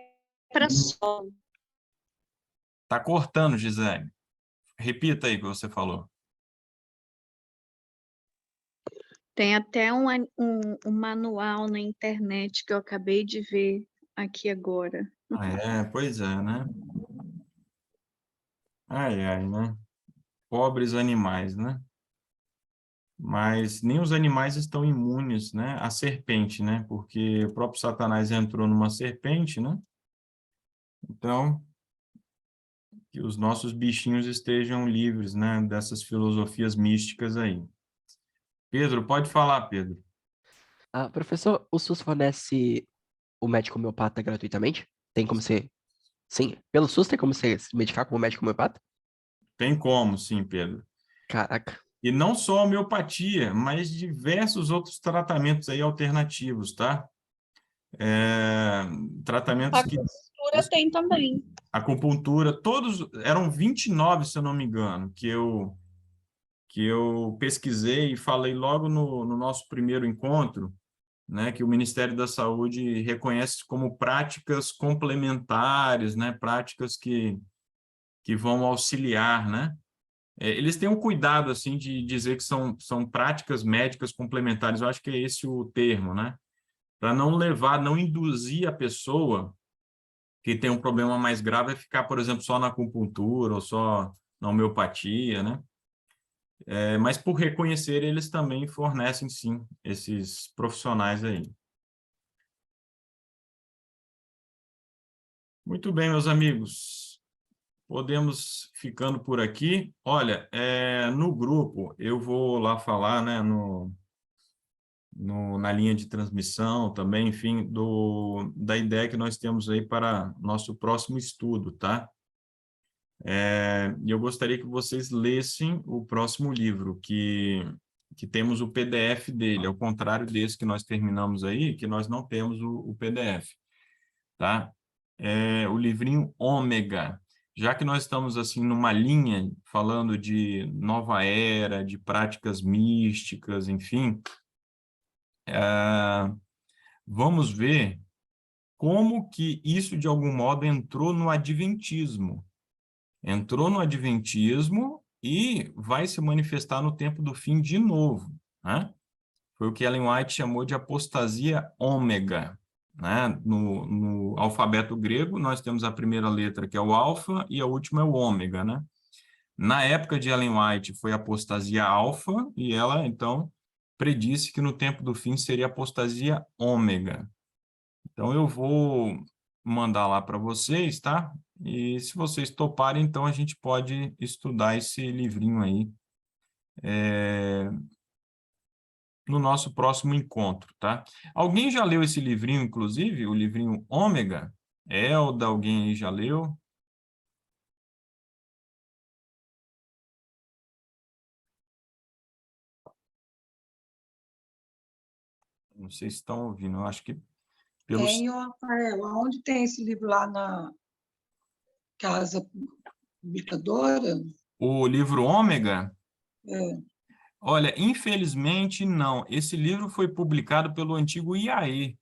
Speaker 4: para sol.
Speaker 1: Tá cortando, Gisele. Repita aí o que você falou.
Speaker 4: Tem até um manual na internet que eu acabei de ver aqui agora.
Speaker 1: Pois é, né? Ai, ai, né? Pobres animais, né? Mas nem os animais estão imunes, né? À serpente, né? Porque o próprio Satanás entrou numa serpente, né? Então, que os nossos bichinhos estejam livres, né? Dessas filosofias místicas aí. Pedro, pode falar, Pedro.
Speaker 5: Professor, o SUS fornece o médico homeopata gratuitamente? Tem como ser... Sim, pelo SUS tem como se medicar como médico homeopata?
Speaker 1: Tem como, sim, Pedro.
Speaker 5: Caraca.
Speaker 1: E não só a homeopatia, mas diversos outros tratamentos aí alternativos, tá? Tratamentos
Speaker 4: A
Speaker 1: que...
Speaker 4: acupuntura tem também.
Speaker 1: Acupuntura, todos... Eram 29, se eu não me engano, que eu pesquisei e falei logo no nosso primeiro encontro, né, que o Ministério da Saúde reconhece como práticas complementares, né, práticas que vão auxiliar, né? Eles têm um cuidado, assim, de dizer que são práticas médicas complementares, eu acho que é esse o termo, né? Para não levar, não induzir a pessoa que tem um problema mais grave a ficar, por exemplo, só na acupuntura ou só na homeopatia, né? Mas por reconhecer, eles também fornecem, sim, esses profissionais aí. Muito bem, meus amigos. Podemos ficando por aqui. Olha, no grupo, eu vou lá falar, né, na linha de transmissão também, enfim, da ideia que nós temos aí para nosso próximo estudo, tá? E eu gostaria que vocês lessem o próximo livro, que temos o PDF dele, ao contrário desse que nós terminamos aí, que nós não temos o PDF, tá? O livrinho Ômega. já que nós estamos assim numa linha falando de nova era, de práticas místicas, enfim, vamos ver como que isso de algum modo entrou no adventismo. Entrou no adventismo e vai se manifestar no tempo do fim de novo, né? Foi o que Ellen White chamou de apostasia ômega, né? No alfabeto grego, nós temos a primeira letra, que é o alfa, e a última é o ômega, né? Na época de Ellen White, foi apostasia alfa, e ela, então, predisse que no tempo do fim seria apostasia ômega. Então, eu vou mandar lá para vocês, tá? E se vocês toparem, então, a gente pode estudar esse livrinho aí no nosso próximo encontro, tá? Alguém já leu esse livrinho, inclusive, o livrinho Ômega? Elda, alguém aí já leu? Não sei se estão ouvindo, eu acho que pelos...
Speaker 3: Tem, Rafael, onde tem esse livro lá na Casa Publicadora?
Speaker 1: O livro Ômega?
Speaker 3: É.
Speaker 1: Olha, infelizmente não. Esse livro foi publicado pelo antigo IAE,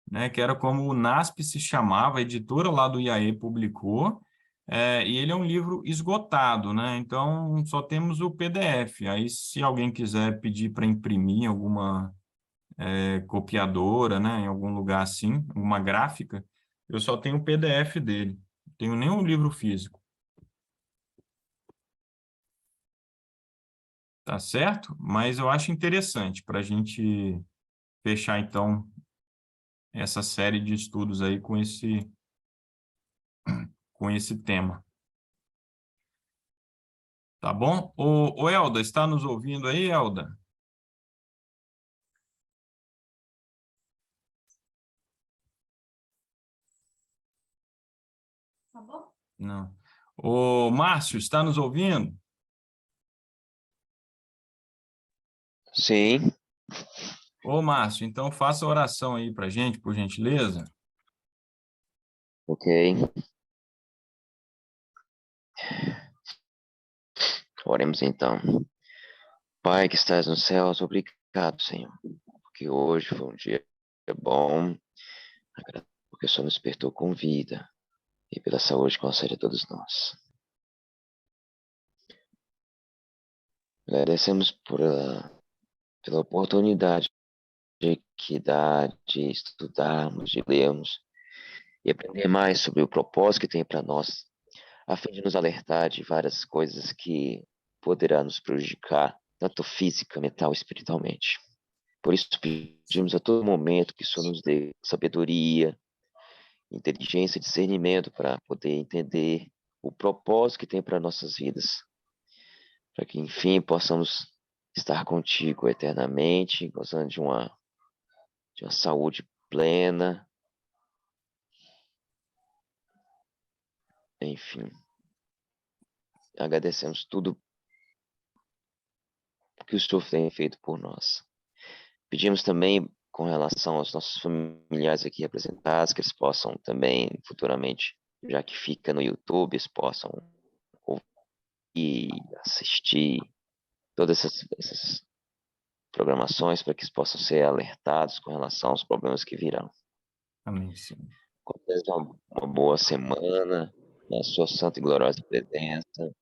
Speaker 1: né, que era como o NASP se chamava, a editora lá do IAE publicou, e ele é um livro esgotado, né? Então só temos o PDF. Aí, se alguém quiser pedir para imprimir em alguma copiadora, né, em algum lugar assim, alguma gráfica, eu só tenho o PDF dele, não tenho nenhum livro físico. Tá certo? Mas eu acho interessante para a gente fechar, então, essa série de estudos aí com esse tema. Tá bom? O Elda, está nos ouvindo aí, Elda?
Speaker 3: Tá bom?
Speaker 1: Não. O Márcio, está nos ouvindo?
Speaker 6: Sim,
Speaker 1: Ô, Márcio, então faça a oração aí para a gente, por gentileza.
Speaker 6: ok. Oremos então. Pai que estás nos céus, obrigado, Senhor, porque hoje foi um dia bom, porque o Senhor nos despertou com vida e pela saúde que concede a todos nós. Agradecemos pela oportunidade que dá de estudarmos, de lermos e aprender mais sobre o propósito que tem para nós, a fim de nos alertar de várias coisas que poderá nos prejudicar, tanto física, mental e espiritualmente. Por isso pedimos a todo momento que o Senhor nos dê sabedoria, inteligência, discernimento para poder entender o propósito que tem para nossas vidas, para que enfim possamos estar contigo eternamente, gozando de uma saúde plena, enfim. Agradecemos tudo que o Senhor tem feito por nós. Pedimos também, com relação aos nossos familiares aqui representados, que eles possam também, futuramente, já que fica no YouTube, eles possam ouvir, assistir todas essas programações para que eles possam ser alertados com relação aos problemas que virão.
Speaker 1: Amém, Senhor.
Speaker 6: Uma boa semana, na sua santa e gloriosa presença,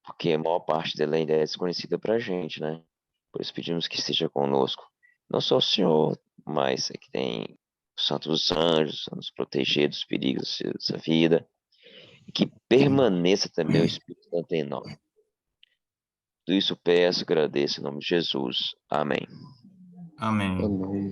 Speaker 6: porque a maior parte dela ainda é desconhecida para a gente, né? Por isso pedimos que esteja conosco, não só o Senhor, mas que tem os santos dos anjos, a nos proteger dos perigos dessa vida, e que permaneça também o Espírito Santo em nós. Tudo isso peço, agradeço em nome de Jesus. Amém.
Speaker 1: Amém.
Speaker 2: Amém.